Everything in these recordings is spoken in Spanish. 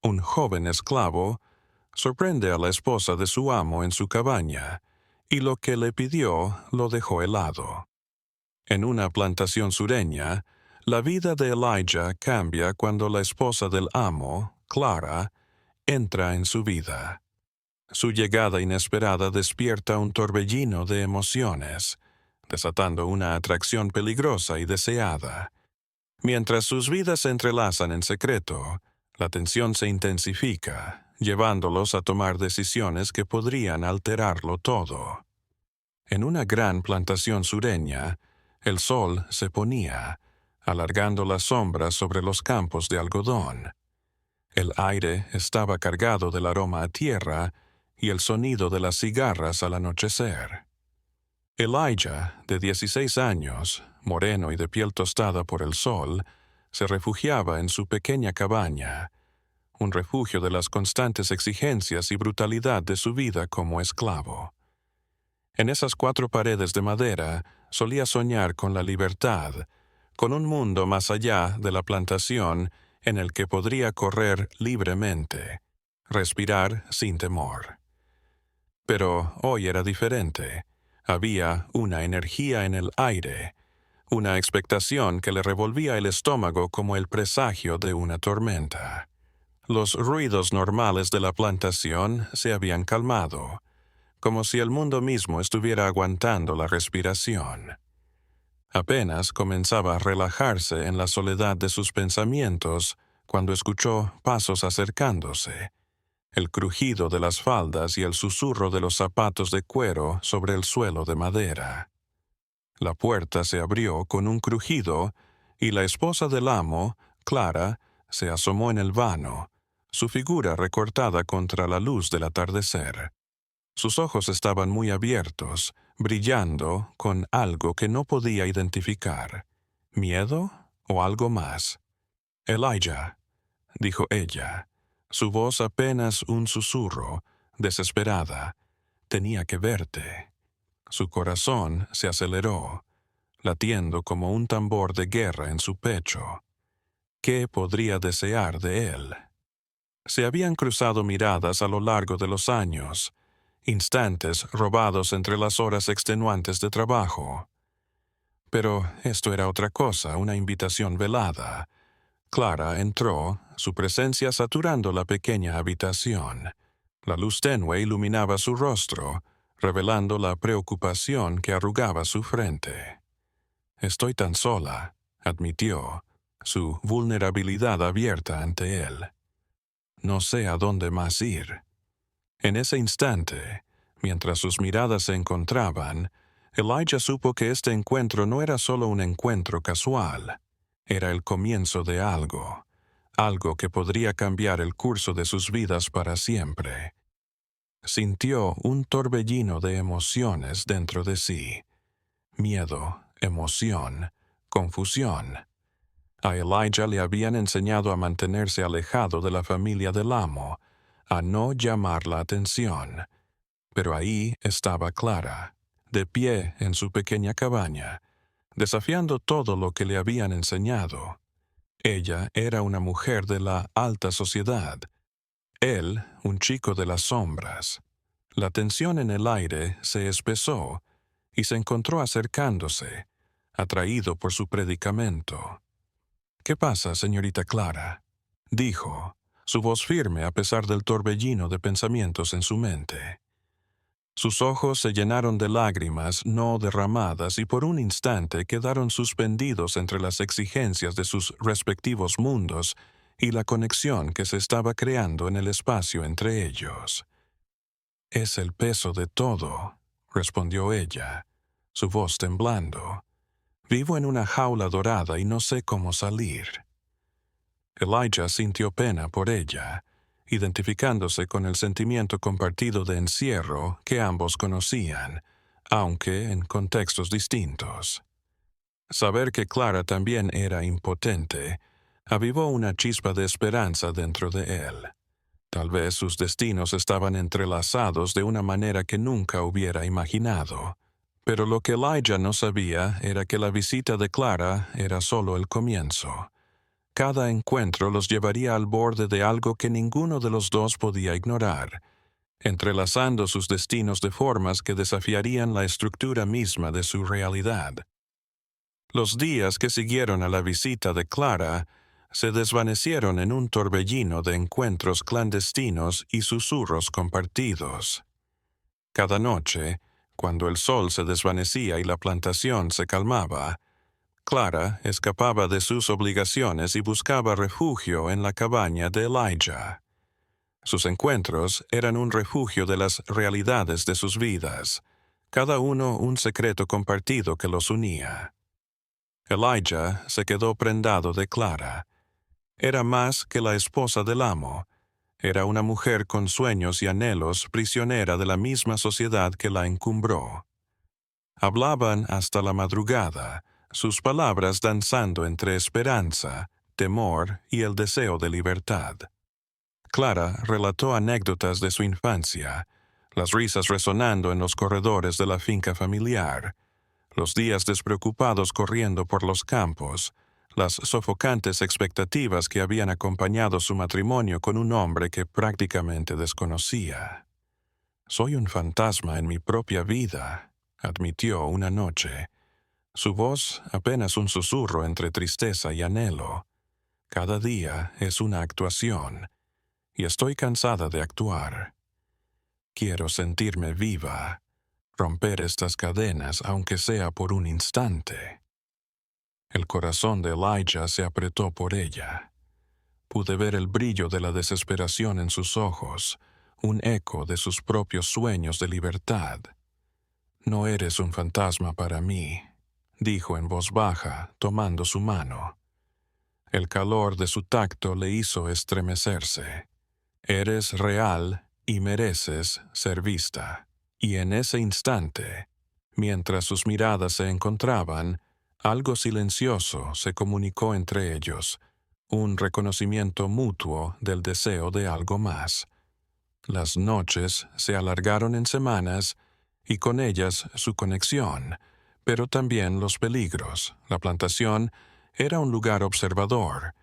Un joven esclavo sorprende a la esposa de su amo en su cabaña, y lo que le pidió lo dejó helado. En una plantación sureña, la vida de Elijah cambia cuando la esposa del amo, Clara, entra en su vida. Su llegada inesperada despierta un torbellino de emociones, desatando una atracción peligrosa y deseada. Mientras sus vidas se entrelazan en secreto, la tensión se intensifica, llevándolos a tomar decisiones que podrían alterarlo todo. En una gran plantación sureña, el sol se ponía, alargando las sombras sobre los campos de algodón. El aire estaba cargado del aroma a tierra y el sonido de las cigarras al anochecer. Elijah, de 16 años, moreno y de piel tostada por el sol, se refugiaba en su pequeña cabaña, un refugio de las constantes exigencias y brutalidad de su vida como esclavo. En esas 4 paredes de madera solía soñar con la libertad, con un mundo más allá de la plantación en el que podría correr libremente, respirar sin temor. Pero hoy era diferente. Había una energía en el aire, una expectación que le revolvía el estómago como el presagio de una tormenta. Los ruidos normales de la plantación se habían calmado, como si el mundo mismo estuviera aguantando la respiración. Apenas comenzaba a relajarse en la soledad de sus pensamientos cuando escuchó pasos acercándose, el crujido de las faldas y el susurro de los zapatos de cuero sobre el suelo de madera. La puerta se abrió con un crujido y la esposa del amo, Clara, se asomó en el vano, su figura recortada contra la luz del atardecer. Sus ojos estaban muy abiertos, brillando con algo que no podía identificar. ¿Miedo o algo más? «Elijah», dijo ella, su voz apenas un susurro, desesperada. «Tenía que verte». Su corazón se aceleró, latiendo como un tambor de guerra en su pecho. ¿Qué podría desear de él? Se habían cruzado miradas a lo largo de los años, instantes robados entre las horas extenuantes de trabajo. Pero esto era otra cosa, una invitación velada. Clara entró, su presencia saturando la pequeña habitación. La luz tenue iluminaba su rostro, revelando la preocupación que arrugaba su frente. «Estoy tan sola», admitió, su vulnerabilidad abierta ante él. «No sé a dónde más ir». En ese instante, mientras sus miradas se encontraban, Elijah supo que este encuentro no era solo un encuentro casual, era el comienzo de algo que podría cambiar el curso de sus vidas para siempre. Sintió un torbellino de emociones dentro de sí. Miedo, emoción, confusión. A Elijah le habían enseñado a mantenerse alejado de la familia del amo, a no llamar la atención. Pero ahí estaba Clara, de pie en su pequeña cabaña, desafiando todo lo que le habían enseñado. Ella era una mujer de la alta sociedad, él un chico de las sombras. La tensión en el aire se espesó y se encontró acercándose, atraído por su predicamento. «¿Qué pasa, señorita Clara?», dijo, su voz firme a pesar del torbellino de pensamientos en su mente. Sus ojos se llenaron de lágrimas no derramadas y por un instante quedaron suspendidos entre las exigencias de sus respectivos mundos y la conexión que se estaba creando en el espacio entre ellos. «Es el peso de todo», respondió ella, su voz temblando. «Vivo en una jaula dorada y no sé cómo salir». Elijah sintió pena por ella, identificándose con el sentimiento compartido de encierro que ambos conocían, aunque en contextos distintos. Saber que Clara también era impotente avivó una chispa de esperanza dentro de él. Tal vez sus destinos estaban entrelazados de una manera que nunca hubiera imaginado. Pero lo que Elijah no sabía era que la visita de Clara era solo el comienzo. cada encuentro los llevaría al borde de algo que ninguno de los dos podía ignorar, entrelazando sus destinos de formas que desafiarían la estructura misma de su realidad. Los días que siguieron a la visita de Clara se desvanecieron en un torbellino de encuentros clandestinos y susurros compartidos. Cada noche, cuando el sol se desvanecía y la plantación se calmaba, Clara escapaba de sus obligaciones y buscaba refugio en la cabaña de Elijah. Sus encuentros eran un refugio de las realidades de sus vidas, cada uno un secreto compartido que los unía. Elijah se quedó prendado de Clara. Era más que la esposa del amo. Era una mujer con sueños y anhelos, prisionera de la misma sociedad que la encumbró. Hablaban hasta la madrugada, sus palabras danzando entre esperanza, temor y el deseo de libertad. Clara relató anécdotas de su infancia, las risas resonando en los corredores de la finca familiar, los días despreocupados corriendo por los campos, las sofocantes expectativas que habían acompañado su matrimonio con un hombre que prácticamente desconocía. «Soy un fantasma en mi propia vida», admitió una noche. Su voz apenas un susurro entre tristeza y anhelo. «Cada día es una actuación, y estoy cansada de actuar. Quiero sentirme viva, romper estas cadenas aunque sea por un instante». El corazón de Elijah se apretó por ella. Pude ver el brillo de la desesperación en sus ojos, un eco de sus propios sueños de libertad. «No eres un fantasma para mí», dijo en voz baja, tomando su mano. El calor de su tacto le hizo estremecerse. «Eres real y mereces ser vista». Y en ese instante, mientras sus miradas se encontraban, algo silencioso se comunicó entre ellos, un reconocimiento mutuo del deseo de algo más. Las noches se alargaron en semanas y con ellas su conexión, pero también los peligros. La plantación era un lugar observador,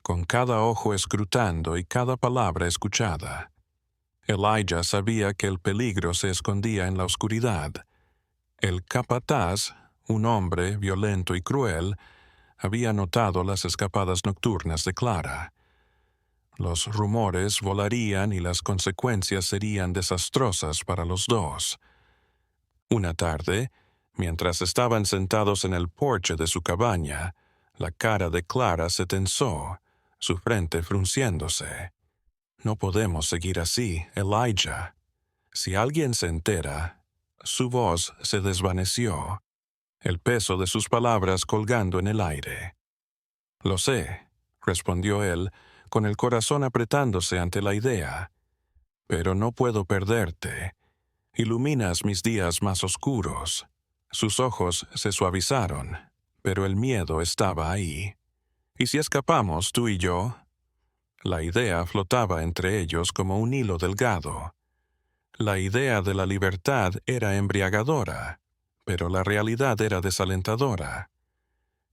con cada ojo escrutando y cada palabra escuchada. Elijah sabía que el peligro se escondía en la oscuridad. El capataz, un hombre violento y cruel, había notado las escapadas nocturnas de Clara. Los rumores volarían y las consecuencias serían desastrosas para los dos. Una tarde, mientras estaban sentados en el porche de su cabaña, la cara de Clara se tensó, su frente frunciéndose. «No podemos seguir así, Elijah. Si alguien se entera». Su voz se desvaneció, el peso de sus palabras colgando en el aire. «Lo sé», respondió él, con el corazón apretándose ante la idea. «Pero no puedo perderte. Iluminas mis días más oscuros». Sus ojos se suavizaron, pero el miedo estaba ahí. «¿Y si escapamos, tú y yo?» La idea flotaba entre ellos como un hilo delgado. La idea de la libertad era embriagadora, pero la realidad era desalentadora.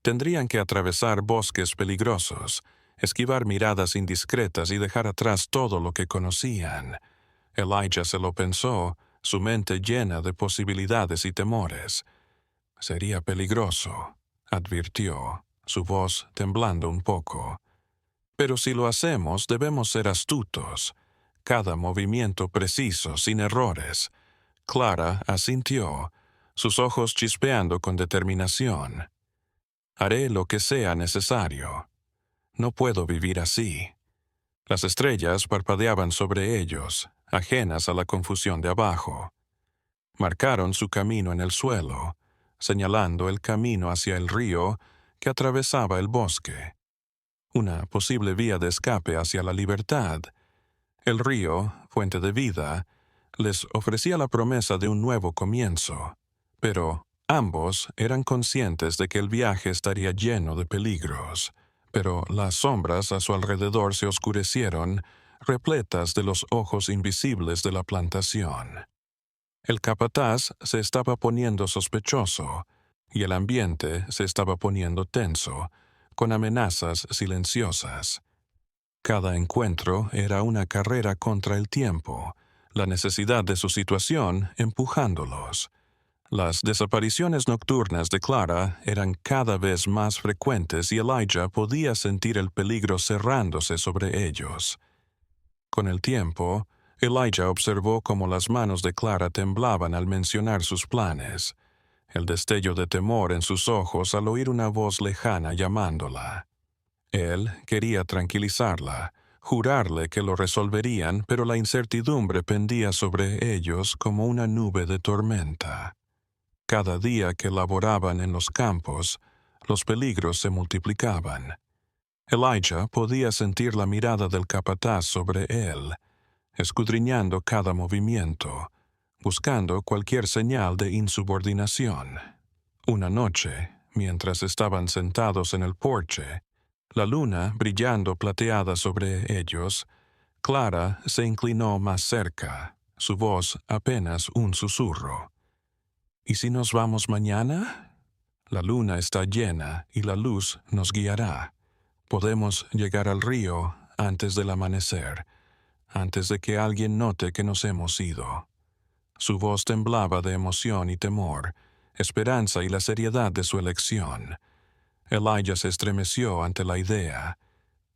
Tendrían que atravesar bosques peligrosos, esquivar miradas indiscretas y dejar atrás todo lo que conocían. Elijah se lo pensó, su mente llena de posibilidades y temores. «Sería peligroso», advirtió, su voz temblando un poco. «Pero si lo hacemos, debemos ser astutos. Cada movimiento preciso, sin errores». Clara asintió, sus ojos chispeando con determinación. «Haré lo que sea necesario. No puedo vivir así». Las estrellas parpadeaban sobre ellos, ajenas a la confusión de abajo. Marcaron su camino en el suelo, señalando el camino hacia el río que atravesaba el bosque. Una posible vía de escape hacia la libertad. El río, fuente de vida, les ofrecía la promesa de un nuevo comienzo, pero ambos eran conscientes de que el viaje estaría lleno de peligros. Pero las sombras a su alrededor se oscurecieron, repletas de los ojos invisibles de la plantación. El capataz se estaba poniendo sospechoso, y el ambiente se estaba poniendo tenso, con amenazas silenciosas. Cada encuentro era una carrera contra el tiempo, la necesidad de su situación empujándolos. Las desapariciones nocturnas de Clara eran cada vez más frecuentes y Elijah podía sentir el peligro cerrándose sobre ellos. Con el tiempo, Elijah observó cómo las manos de Clara temblaban al mencionar sus planes, el destello de temor en sus ojos al oír una voz lejana llamándola. Él quería tranquilizarla, jurarle que lo resolverían, pero la incertidumbre pendía sobre ellos como una nube de tormenta. Cada día que laboraban en los campos, los peligros se multiplicaban. Elijah podía sentir la mirada del capataz sobre él, escudriñando cada movimiento, buscando cualquier señal de insubordinación. Una noche, mientras estaban sentados en el porche, la luna brillando plateada sobre ellos, Clara se inclinó más cerca, su voz apenas un susurro. ¿Y si nos vamos mañana? La luna está llena y la luz nos guiará. Podemos llegar al río antes del amanecer, antes de que alguien note que nos hemos ido. Su voz temblaba de emoción y temor, esperanza y la seriedad de su elección. Elijah se estremeció ante la idea.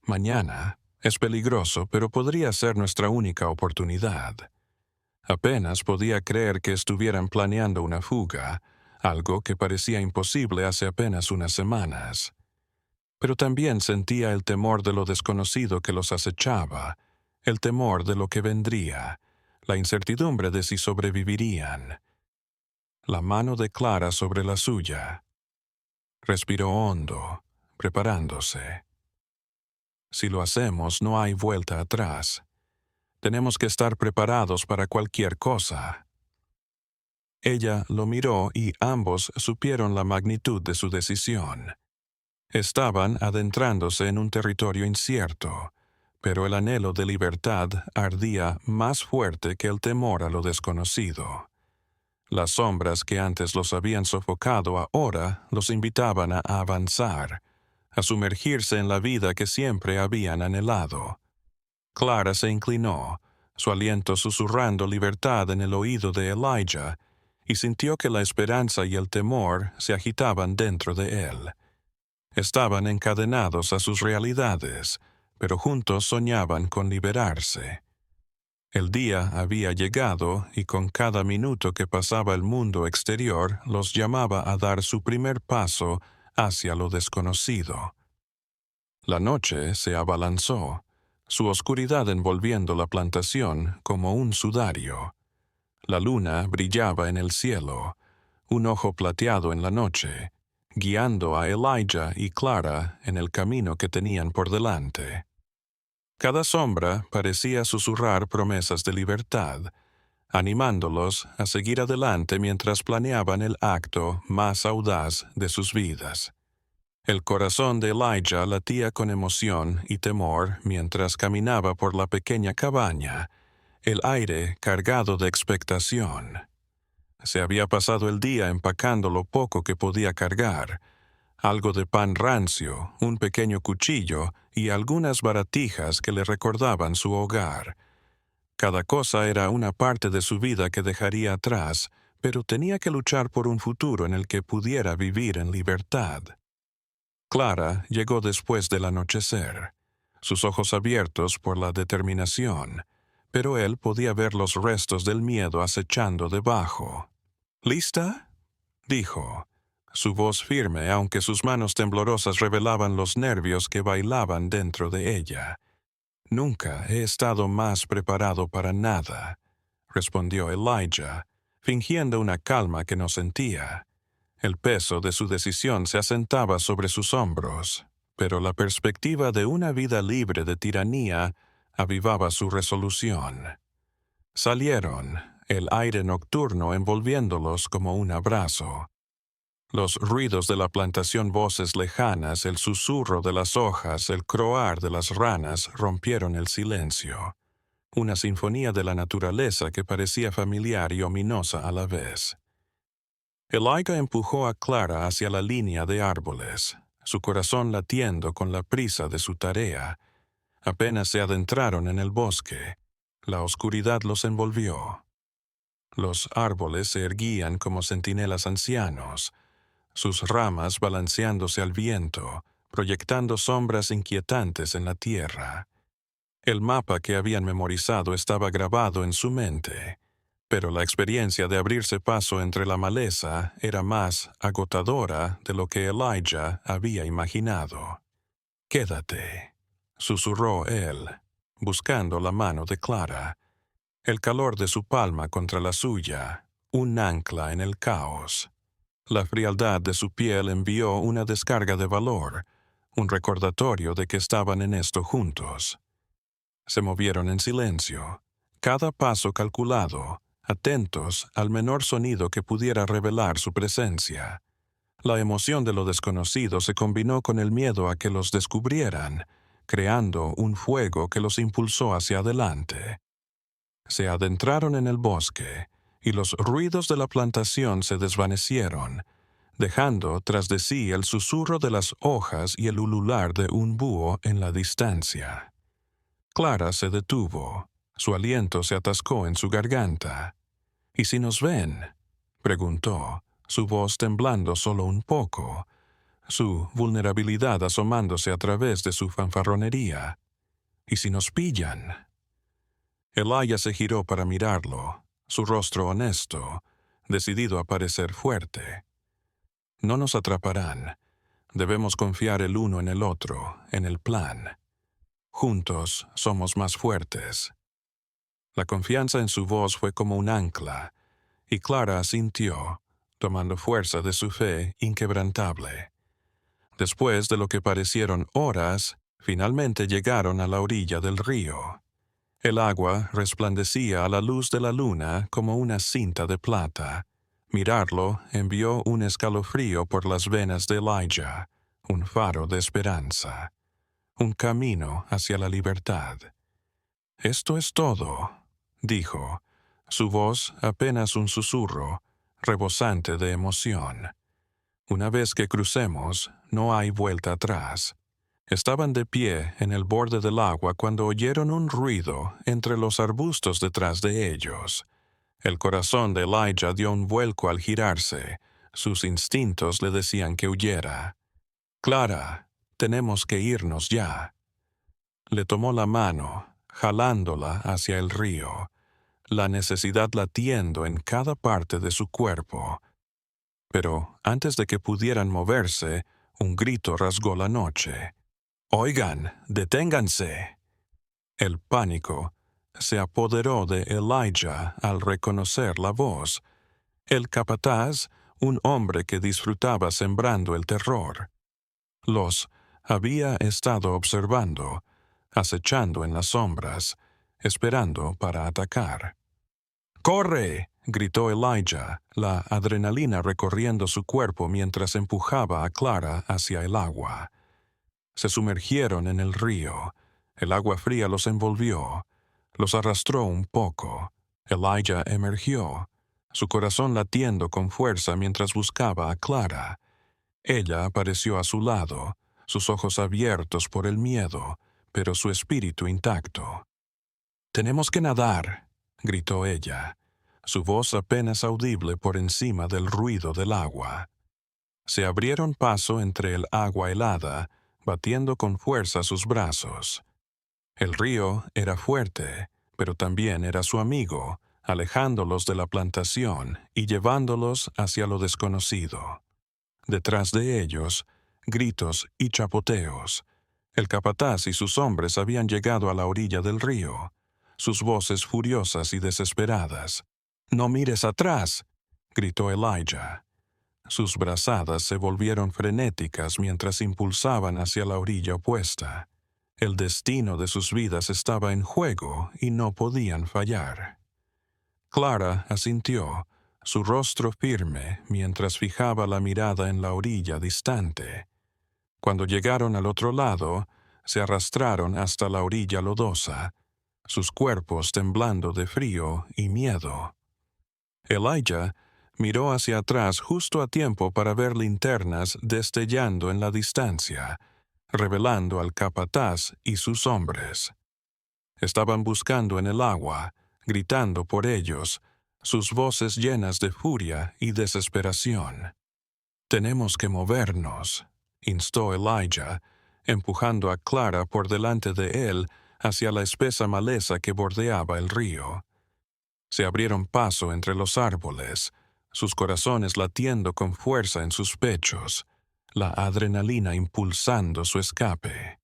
Mañana es peligroso, pero podría ser nuestra única oportunidad. Apenas podía creer que estuvieran planeando una fuga, algo que parecía imposible hace apenas unas semanas. Pero también sentía el temor de lo desconocido que los acechaba, el temor de lo que vendría, la incertidumbre de si sobrevivirían. La mano de Clara sobre la suya. Respiró hondo, preparándose. Si lo hacemos, no hay vuelta atrás. Tenemos que estar preparados para cualquier cosa. Ella lo miró y ambos supieron la magnitud de su decisión. Estaban adentrándose en un territorio incierto, pero el anhelo de libertad ardía más fuerte que el temor a lo desconocido. Las sombras que antes los habían sofocado ahora los invitaban a avanzar, a sumergirse en la vida que siempre habían anhelado. Clara se inclinó, su aliento susurrando libertad en el oído de Elijah, y sintió que la esperanza y el temor se agitaban dentro de él. Estaban encadenados a sus realidades, pero juntos soñaban con liberarse. El día había llegado y con cada minuto que pasaba el mundo exterior los llamaba a dar su primer paso hacia lo desconocido. La noche se abalanzó, su oscuridad envolviendo la plantación como un sudario. La luna brillaba en el cielo, un ojo plateado en la noche, guiando a Elijah y Clara en el camino que tenían por delante. Cada sombra parecía susurrar promesas de libertad, animándolos a seguir adelante mientras planeaban el acto más audaz de sus vidas. El corazón de Elijah latía con emoción y temor mientras caminaba por la pequeña cabaña, el aire cargado de expectación. Se había pasado el día empacando lo poco que podía cargar, algo de pan rancio, un pequeño cuchillo y algunas baratijas que le recordaban su hogar. Cada cosa era una parte de su vida que dejaría atrás, pero tenía que luchar por un futuro en el que pudiera vivir en libertad. Clara llegó después del anochecer, sus ojos abiertos por la determinación, pero él podía ver los restos del miedo acechando debajo. ¿Lista?, dijo, su voz firme aunque sus manos temblorosas revelaban los nervios que bailaban dentro de ella. «Nunca he estado más preparado para nada», respondió Elijah, fingiendo una calma que no sentía. El peso de su decisión se asentaba sobre sus hombros, pero la perspectiva de una vida libre de tiranía avivaba su resolución. Salieron, el aire nocturno envolviéndolos como un abrazo. Los ruidos de la plantación, voces lejanas, el susurro de las hojas, el croar de las ranas rompieron el silencio. Una sinfonía de la naturaleza que parecía familiar y ominosa a la vez. Elijah empujó a Clara hacia la línea de árboles. su corazón latiendo con la prisa de su tarea. Apenas se adentraron en el bosque, la oscuridad los envolvió. Los árboles se erguían como centinelas ancianos, sus ramas balanceándose al viento, proyectando sombras inquietantes en la tierra. El mapa que habían memorizado estaba grabado en su mente, pero la experiencia de abrirse paso entre la maleza era más agotadora de lo que Elijah había imaginado. «Quédate», susurró él, buscando la mano de Clara. El calor de su palma contra la suya, un ancla en el caos. La frialdad de su piel envió una descarga de valor, un recordatorio de que estaban en esto juntos. Se movieron en silencio, cada paso calculado, atentos al menor sonido que pudiera revelar su presencia. La emoción de lo desconocido se combinó con el miedo a que los descubrieran, creando un fuego que los impulsó hacia adelante. Se adentraron en el bosque, y los ruidos de la plantación se desvanecieron, dejando tras de sí el susurro de las hojas y el ulular de un búho en la distancia. Clara se detuvo, su aliento se atascó en su garganta. «¿Y si nos ven?», preguntó, su voz temblando solo un poco, su vulnerabilidad asomándose a través de su fanfarronería. «¿Y si nos pillan?». Elijah se giró para mirarlo, su rostro honesto, decidido a parecer fuerte. «No nos atraparán. Debemos confiar el uno en el otro, en el plan. Juntos somos más fuertes». La confianza en su voz fue como un ancla, y Clara asintió, tomando fuerza de su fe inquebrantable. Después de lo que parecieron horas, finalmente llegaron a la orilla del río. El agua resplandecía a la luz de la luna como una cinta de plata. Mirarlo envió un escalofrío por las venas de Elijah, un faro de esperanza, un camino hacia la libertad. «Esto es todo», dijo, su voz apenas un susurro, rebosante de emoción. «Una vez que crucemos, no hay vuelta atrás». Estaban de pie en el borde del agua cuando oyeron un ruido entre los arbustos detrás de ellos. El corazón de Elijah dio un vuelco al girarse. Sus instintos le decían que huyera. «Clara, tenemos que irnos ya». Le tomó la mano, jalándola hacia el río, la necesidad latiendo en cada parte de su cuerpo. Pero antes de que pudieran moverse, un grito rasgó la noche. «Oigan, deténganse». El pánico se apoderó de Elijah al reconocer la voz. El capataz, un hombre que disfrutaba sembrando el terror. Los había estado observando, acechando en las sombras, esperando para atacar. «¡Corre!», gritó Elijah, la adrenalina recorriendo su cuerpo mientras empujaba a Clara hacia el agua. Se sumergieron en el río. El agua fría los envolvió. Los arrastró un poco. Elijah emergió, su corazón latiendo con fuerza mientras buscaba a Clara. Ella apareció a su lado, sus ojos abiertos por el miedo, pero su espíritu intacto. «Tenemos que nadar», gritó ella, su voz apenas audible por encima del ruido del agua. Se abrieron paso entre el agua helada, batiendo con fuerza sus brazos. El río era fuerte, pero también era su amigo, alejándolos de la plantación y llevándolos hacia lo desconocido. Detrás de ellos, gritos y chapoteos. El capataz y sus hombres habían llegado a la orilla del río, sus voces furiosas y desesperadas. «¡No mires atrás!», gritó Elijah. Sus brazadas se volvieron frenéticas mientras impulsaban hacia la orilla opuesta. El destino de sus vidas estaba en juego y no podían fallar. Clara asintió, su rostro firme mientras fijaba la mirada en la orilla distante. Cuando llegaron al otro lado, se arrastraron hasta la orilla lodosa, sus cuerpos temblando de frío y miedo. Elijah Miró hacia atrás justo a tiempo para ver linternas destellando en la distancia, revelando al capataz y sus hombres. Estaban buscando en el agua, gritando por ellos, sus voces llenas de furia y desesperación. «Tenemos que movernos», instó Elijah, empujando a Clara por delante de él hacia la espesa maleza que bordeaba el río. Se abrieron paso entre los árboles, sus corazones latiendo con fuerza en sus pechos, la adrenalina impulsando su escape.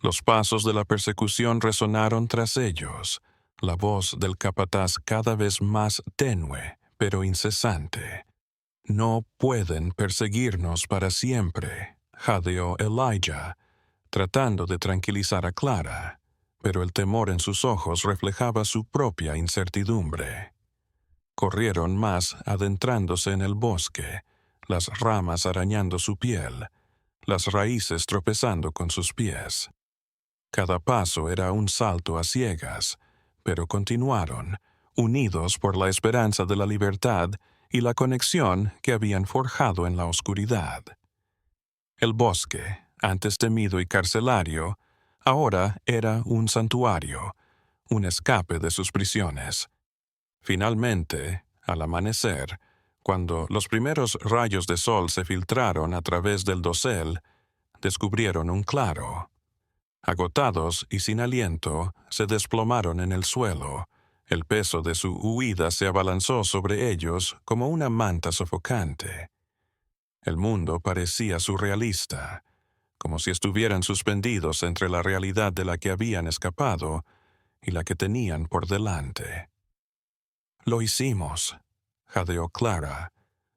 Los pasos de la persecución resonaron tras ellos, la voz del capataz cada vez más tenue, pero incesante. «No pueden perseguirnos para siempre», jadeó Elijah, tratando de tranquilizar a Clara, pero el temor en sus ojos reflejaba su propia incertidumbre. Corrieron más adentrándose en el bosque, las ramas arañando su piel, las raíces tropezando con sus pies. Cada paso era un salto a ciegas, pero continuaron, unidos por la esperanza de la libertad y la conexión que habían forjado en la oscuridad. El bosque, antes temido y carcelario, ahora era un santuario, un escape de sus prisiones. Finalmente, al amanecer, cuando los primeros rayos de sol se filtraron a través del dosel, descubrieron un claro. Agotados y sin aliento, se desplomaron en el suelo. El peso de su huida se abalanzó sobre ellos como una manta sofocante. El mundo parecía surrealista, como si estuvieran suspendidos entre la realidad de la que habían escapado y la que tenían por delante. «Lo hicimos», jadeó Clara,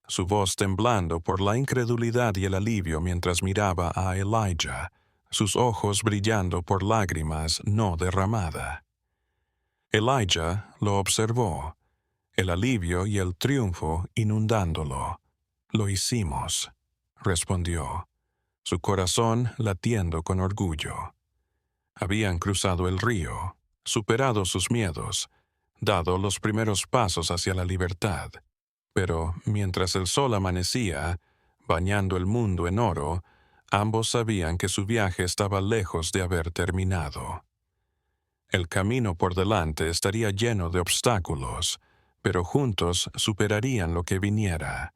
su voz temblando por la incredulidad y el alivio mientras miraba a Elijah, sus ojos brillando por lágrimas no derramadas. Elijah lo observó, el alivio y el triunfo inundándolo. «Lo hicimos», respondió, su corazón latiendo con orgullo. Habían cruzado el río, superado sus miedos, dado los primeros pasos hacia la libertad. Pero mientras el sol amanecía, bañando el mundo en oro, ambos sabían que su viaje estaba lejos de haber terminado. El camino por delante estaría lleno de obstáculos, pero juntos superarían lo que viniera.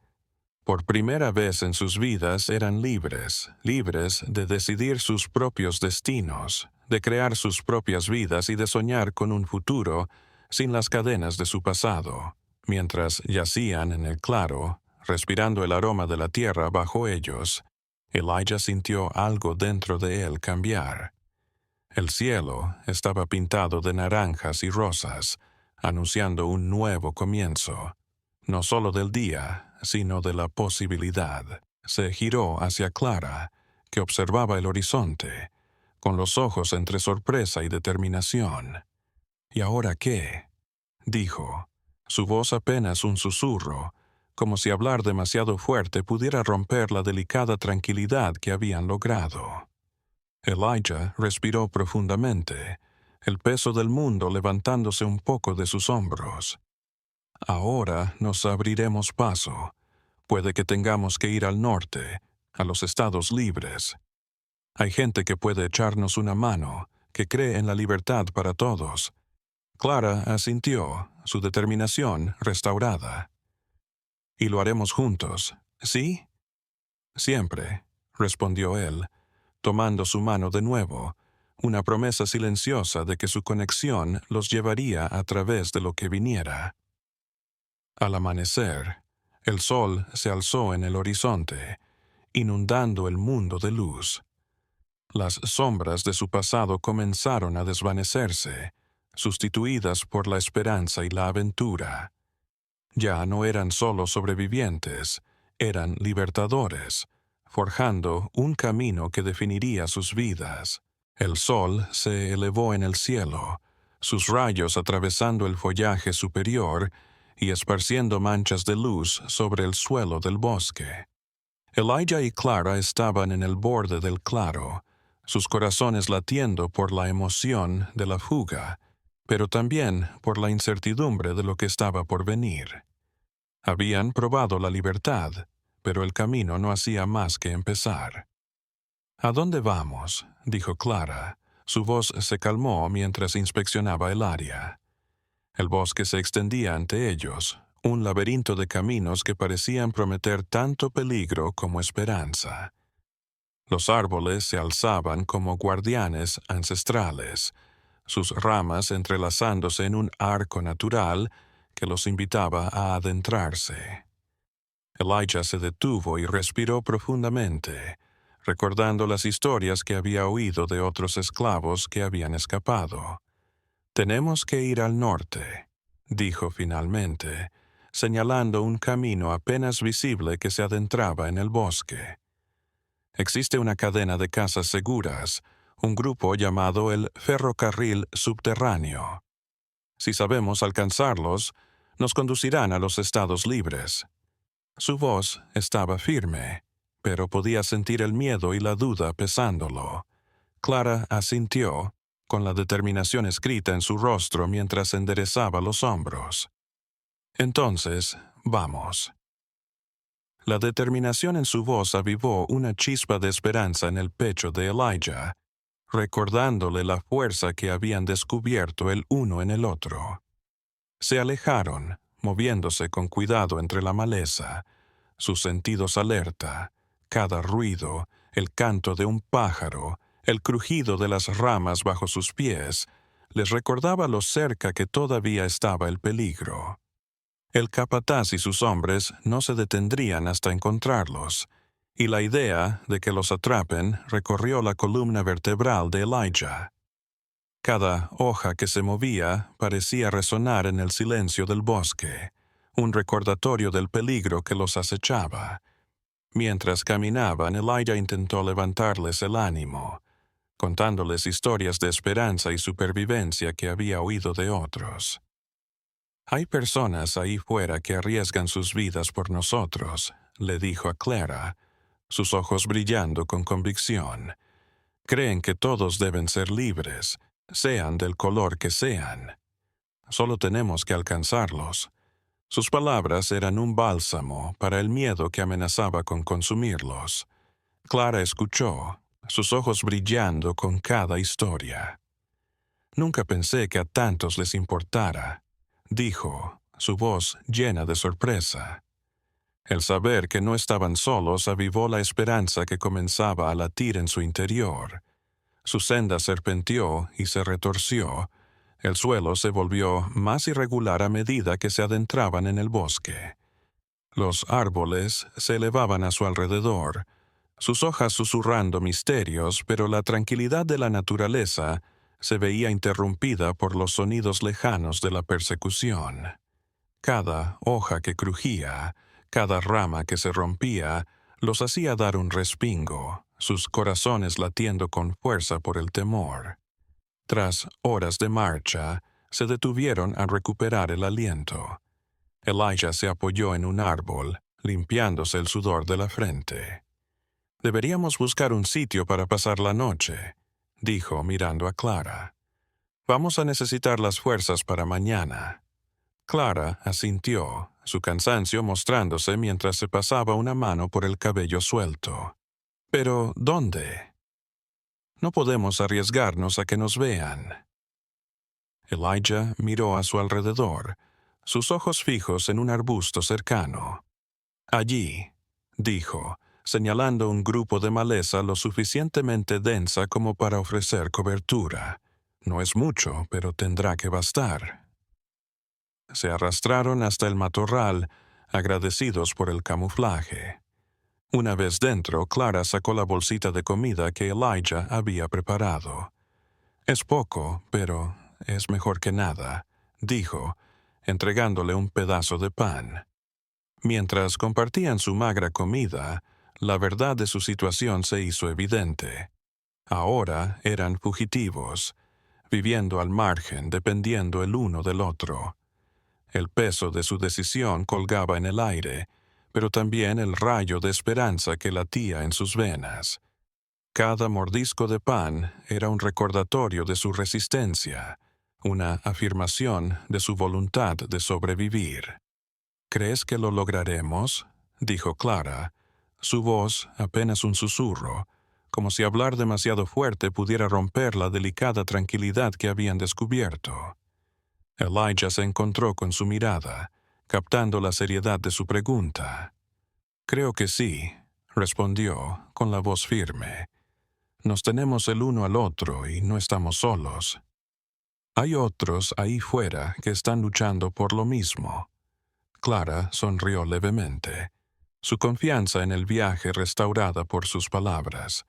Por primera vez en sus vidas eran libres, libres de decidir sus propios destinos, de crear sus propias vidas y de soñar con un futuro sin las cadenas de su pasado. Mientras yacían en el claro, respirando el aroma de la tierra bajo ellos, Elijah sintió algo dentro de él cambiar. El cielo estaba pintado de naranjas y rosas, anunciando un nuevo comienzo, no solo del día, sino de la posibilidad. Se giró hacia Clara, que observaba el horizonte, con los ojos entre sorpresa y determinación. «¿Y ahora qué?», dijo, su voz apenas un susurro, como si hablar demasiado fuerte pudiera romper la delicada tranquilidad que habían logrado. Elijah respiró profundamente, el peso del mundo levantándose un poco de sus hombros. «Ahora nos abriremos paso. Puede que tengamos que ir al norte, a los Estados Libres. Hay gente que puede echarnos una mano, que cree en la libertad para todos». Clara asintió, su determinación restaurada. «Y lo haremos juntos, ¿sí?» «Siempre», respondió él, tomando su mano de nuevo, una promesa silenciosa de que su conexión los llevaría a través de lo que viniera. Al amanecer, el sol se alzó en el horizonte, inundando el mundo de luz. Las sombras de su pasado comenzaron a desvanecerse, sustituidas por la esperanza y la aventura. Ya no eran solo sobrevivientes, eran libertadores, forjando un camino que definiría sus vidas. El sol se elevó en el cielo, sus rayos atravesando el follaje superior y esparciendo manchas de luz sobre el suelo del bosque. Elijah y Clara estaban en el borde del claro, sus corazones latiendo por la emoción de la fuga, pero también por la incertidumbre de lo que estaba por venir. Habían probado la libertad, pero el camino no hacía más que empezar. ¿A dónde vamos?, dijo Clara. Su voz se calmó mientras inspeccionaba el área. El bosque se extendía ante ellos, un laberinto de caminos que parecían prometer tanto peligro como esperanza. Los árboles se alzaban como guardianes ancestrales, sus ramas entrelazándose en un arco natural que los invitaba a adentrarse. Elijah se detuvo y respiró profundamente, recordando las historias que había oído de otros esclavos que habían escapado. «Tenemos que ir al norte», dijo finalmente, señalando un camino apenas visible que se adentraba en el bosque. Existe una cadena de casas seguras, un grupo llamado el ferrocarril subterráneo. Si sabemos alcanzarlos, nos conducirán a los estados libres. Su voz estaba firme, pero podía sentir el miedo y la duda pesándolo. Clara asintió, con la determinación escrita en su rostro mientras enderezaba los hombros. «Entonces, vamos». La determinación en su voz avivó una chispa de esperanza en el pecho de Elijah, recordándole la fuerza que habían descubierto el uno en el otro. Se alejaron, moviéndose con cuidado entre la maleza, sus sentidos alerta, cada ruido, el canto de un pájaro, el crujido de las ramas bajo sus pies, les recordaba lo cerca que todavía estaba el peligro. El capataz y sus hombres no se detendrían hasta encontrarlos, y la idea de que los atrapen recorrió la columna vertebral de Elijah. Cada hoja que se movía parecía resonar en el silencio del bosque, un recordatorio del peligro que los acechaba. Mientras caminaban, Elijah intentó levantarles el ánimo, contándoles historias de esperanza y supervivencia que había oído de otros. «Hay personas ahí fuera que arriesgan sus vidas por nosotros», le dijo a Clara, sus ojos brillando con convicción. «Creen que todos deben ser libres, sean del color que sean. Solo tenemos que alcanzarlos». Sus palabras eran un bálsamo para el miedo que amenazaba con consumirlos. Clara escuchó, sus ojos brillando con cada historia. «Nunca pensé que a tantos les importara», dijo, su voz llena de sorpresa. El saber que no estaban solos avivó la esperanza que comenzaba a latir en su interior. Su senda serpenteó y se retorció. El suelo se volvió más irregular a medida que se adentraban en el bosque. Los árboles se elevaban a su alrededor, sus hojas susurrando misterios, pero la tranquilidad de la naturaleza se veía interrumpida por los sonidos lejanos de la persecución. Cada hoja que crujía, cada rama que se rompía, los hacía dar un respingo, sus corazones latiendo con fuerza por el temor. Tras horas de marcha, se detuvieron a recuperar el aliento. Elijah se apoyó en un árbol, limpiándose el sudor de la frente. «Deberíamos buscar un sitio para pasar la noche», dijo mirando a Clara. «Vamos a necesitar las fuerzas para mañana». Clara asintió, su cansancio mostrándose mientras se pasaba una mano por el cabello suelto. «¿Pero dónde? No podemos arriesgarnos a que nos vean». Elijah miró a su alrededor, sus ojos fijos en un arbusto cercano. «Allí», dijo, señalando un grupo de maleza lo suficientemente densa como para ofrecer cobertura. «No es mucho, pero tendrá que bastar». Se arrastraron hasta el matorral, agradecidos por el camuflaje. Una vez dentro, Clara sacó la bolsita de comida que Elijah había preparado. «Es poco, pero es mejor que nada», dijo, entregándole un pedazo de pan. Mientras compartían su magra comida, la verdad de su situación se hizo evidente. Ahora eran fugitivos, viviendo al margen, dependiendo el uno del otro. El peso de su decisión colgaba en el aire, pero también el rayo de esperanza que latía en sus venas. Cada mordisco de pan era un recordatorio de su resistencia, una afirmación de su voluntad de sobrevivir. ¿Crees que lo lograremos?, dijo Clara, su voz apenas un susurro, como si hablar demasiado fuerte pudiera romper la delicada tranquilidad que habían descubierto. Elijah se encontró con su mirada, captando la seriedad de su pregunta. «Creo que sí», respondió, con la voz firme. «Nos tenemos el uno al otro y no estamos solos. Hay otros ahí fuera que están luchando por lo mismo». Clara sonrió levemente, su confianza en el viaje restaurada por sus palabras.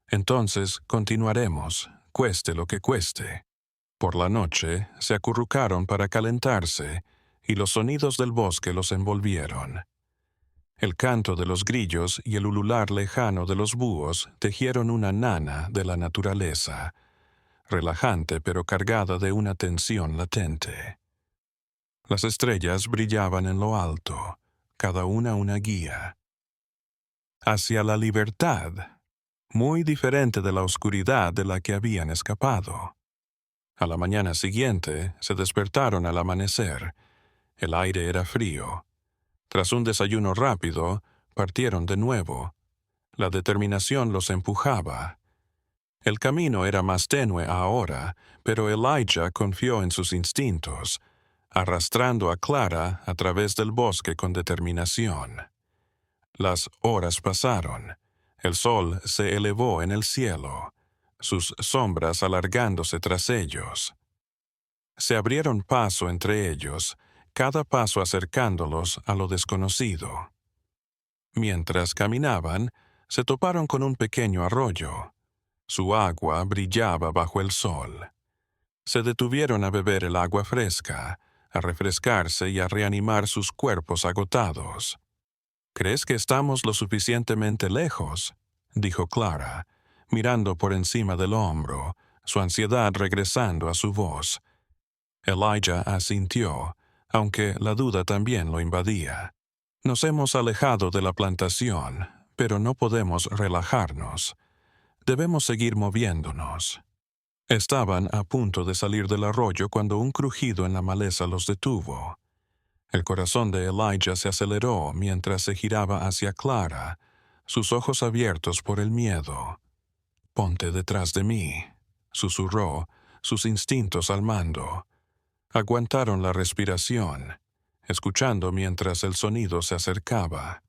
«Entonces continuaremos, cueste lo que cueste». Por la noche se acurrucaron para calentarse y los sonidos del bosque los envolvieron. El canto de los grillos y el ulular lejano de los búhos tejieron una nana de la naturaleza, relajante pero cargada de una tensión latente. Las estrellas brillaban en lo alto, cada una guía. Hacia la libertad, muy diferente de la oscuridad de la que habían escapado. A la mañana siguiente se despertaron al amanecer. El aire era frío. Tras un desayuno rápido, partieron de nuevo. La determinación los empujaba. El camino era más tenue ahora, pero Elijah confió en sus instintos, arrastrando a Clara a través del bosque con determinación. Las horas pasaron. El sol se elevó en el cielo, sus sombras alargándose tras ellos. Se abrieron paso entre ellos, cada paso acercándolos a lo desconocido. Mientras caminaban, se toparon con un pequeño arroyo. Su agua brillaba bajo el sol. Se detuvieron a beber el agua fresca, a refrescarse y a reanimar sus cuerpos agotados. «¿Crees que estamos lo suficientemente lejos?», dijo Clara, mirando por encima del hombro, su ansiedad regresando a su voz. Elijah asintió, aunque la duda también lo invadía. «Nos hemos alejado de la plantación, pero no podemos relajarnos. Debemos seguir moviéndonos». Estaban a punto de salir del arroyo cuando un crujido en la maleza los detuvo. El corazón de Elijah se aceleró mientras se giraba hacia Clara, sus ojos abiertos por el miedo. «Ponte detrás de mí», susurró, sus instintos al mando. Aguantaron la respiración, escuchando mientras el sonido se acercaba.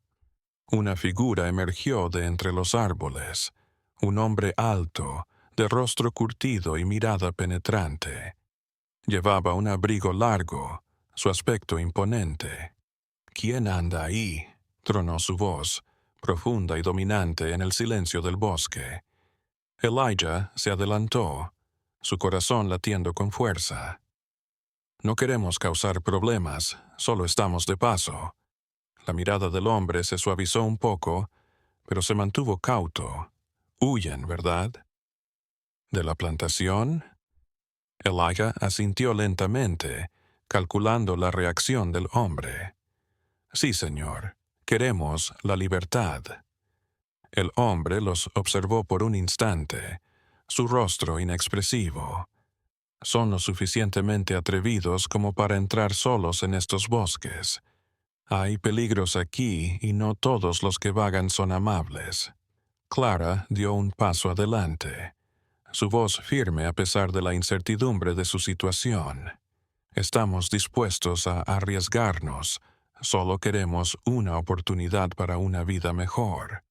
Una figura emergió de entre los árboles, un hombre alto, de rostro curtido y mirada penetrante. Llevaba un abrigo largo, su aspecto imponente. «¿Quién anda ahí?», tronó su voz, profunda y dominante en el silencio del bosque. Elijah se adelantó, su corazón latiendo con fuerza. «No queremos causar problemas, solo estamos de paso». La mirada del hombre se suavizó un poco, pero se mantuvo cauto. «Huyen, ¿verdad?». «¿De la plantación?». Elijah asintió lentamente, calculando la reacción del hombre. «Sí, señor. Queremos la libertad». El hombre los observó por un instante, su rostro inexpresivo. «Son lo suficientemente atrevidos como para entrar solos en estos bosques. Hay peligros aquí y no todos los que vagan son amables». Clara dio un paso adelante, su voz firme a pesar de la incertidumbre de su situación. «Estamos dispuestos a arriesgarnos, solo queremos una oportunidad para una vida mejor».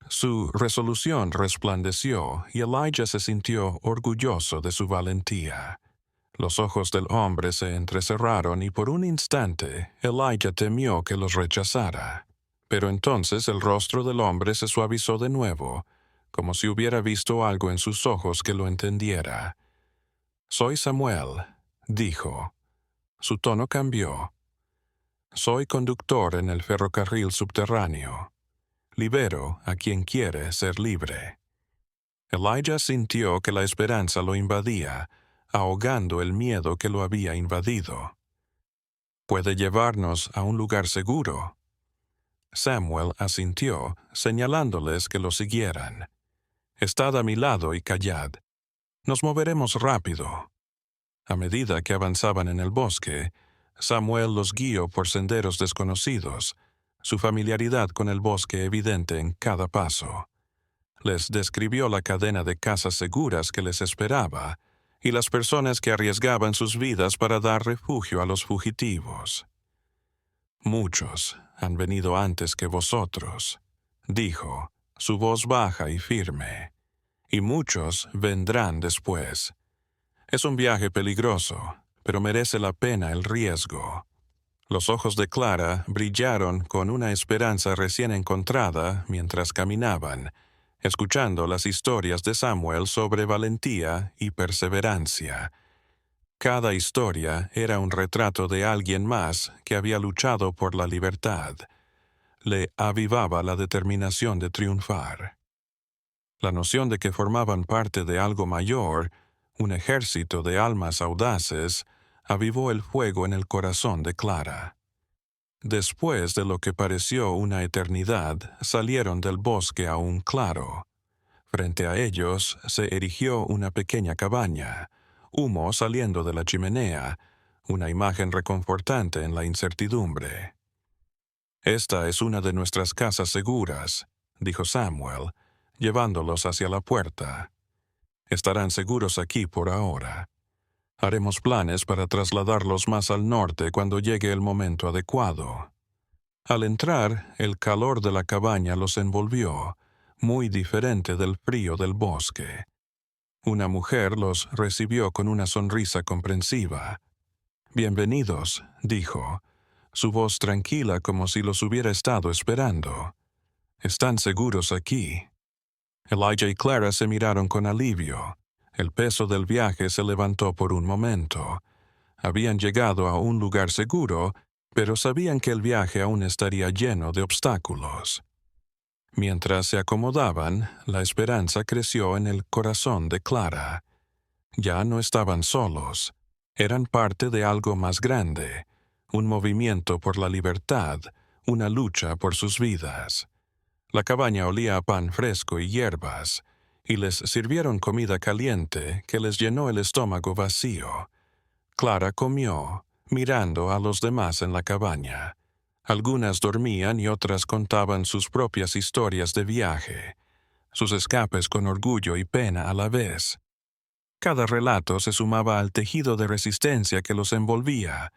Su resolución resplandeció y Elijah se sintió orgulloso de su valentía. Los ojos del hombre se entrecerraron y por un instante Elijah temió que los rechazara. Pero entonces el rostro del hombre se suavizó de nuevo, como si hubiera visto algo en sus ojos que lo entendiera. «Soy Samuel», dijo. Su tono cambió. «Soy conductor en el ferrocarril subterráneo. Libero a quien quiere ser libre». Elijah sintió que la esperanza lo invadía, ahogando el miedo que lo había invadido. «¿Puede llevarnos a un lugar seguro?». Samuel asintió, señalándoles que lo siguieran. «Estad a mi lado y callad. Nos moveremos rápido». A medida que avanzaban en el bosque, Samuel los guió por senderos desconocidos, su familiaridad con el bosque evidente en cada paso. Les describió la cadena de casas seguras que les esperaba y las personas que arriesgaban sus vidas para dar refugio a los fugitivos. «Muchos han venido antes que vosotros», dijo, su voz baja y firme, «y muchos vendrán después. Es un viaje peligroso, pero merece la pena el riesgo». Los ojos de Clara brillaron con una esperanza recién encontrada mientras caminaban, escuchando las historias de Samuel sobre valentía y perseverancia. Cada historia era un retrato de alguien más que había luchado por la libertad. Le avivaba la determinación de triunfar. La noción de que formaban parte de algo mayor, un ejército de almas audaces, avivó el fuego en el corazón de Clara. Después de lo que pareció una eternidad, salieron del bosque aún claro. Frente a ellos se erigió una pequeña cabaña, humo saliendo de la chimenea, una imagen reconfortante en la incertidumbre. «Esta es una de nuestras casas seguras», dijo Samuel, llevándolos hacia la puerta. «Estarán seguros aquí por ahora. Haremos planes para trasladarlos más al norte cuando llegue el momento adecuado». Al entrar, el calor de la cabaña los envolvió, muy diferente del frío del bosque. Una mujer los recibió con una sonrisa comprensiva. «Bienvenidos», dijo, su voz tranquila como si los hubiera estado esperando. «Están seguros aquí». Elijah y Clara se miraron con alivio. El peso del viaje se levantó por un momento. Habían llegado a un lugar seguro, pero sabían que el viaje aún estaría lleno de obstáculos. Mientras se acomodaban, la esperanza creció en el corazón de Clara. Ya no estaban solos. Eran parte de algo más grande, un movimiento por la libertad, una lucha por sus vidas. La cabaña olía a pan fresco y hierbas, y les sirvieron comida caliente que les llenó el estómago vacío. Clara comió, mirando a los demás en la cabaña. Algunas dormían y otras contaban sus propias historias de viaje, sus escapes con orgullo y pena a la vez. Cada relato se sumaba al tejido de resistencia que los envolvía,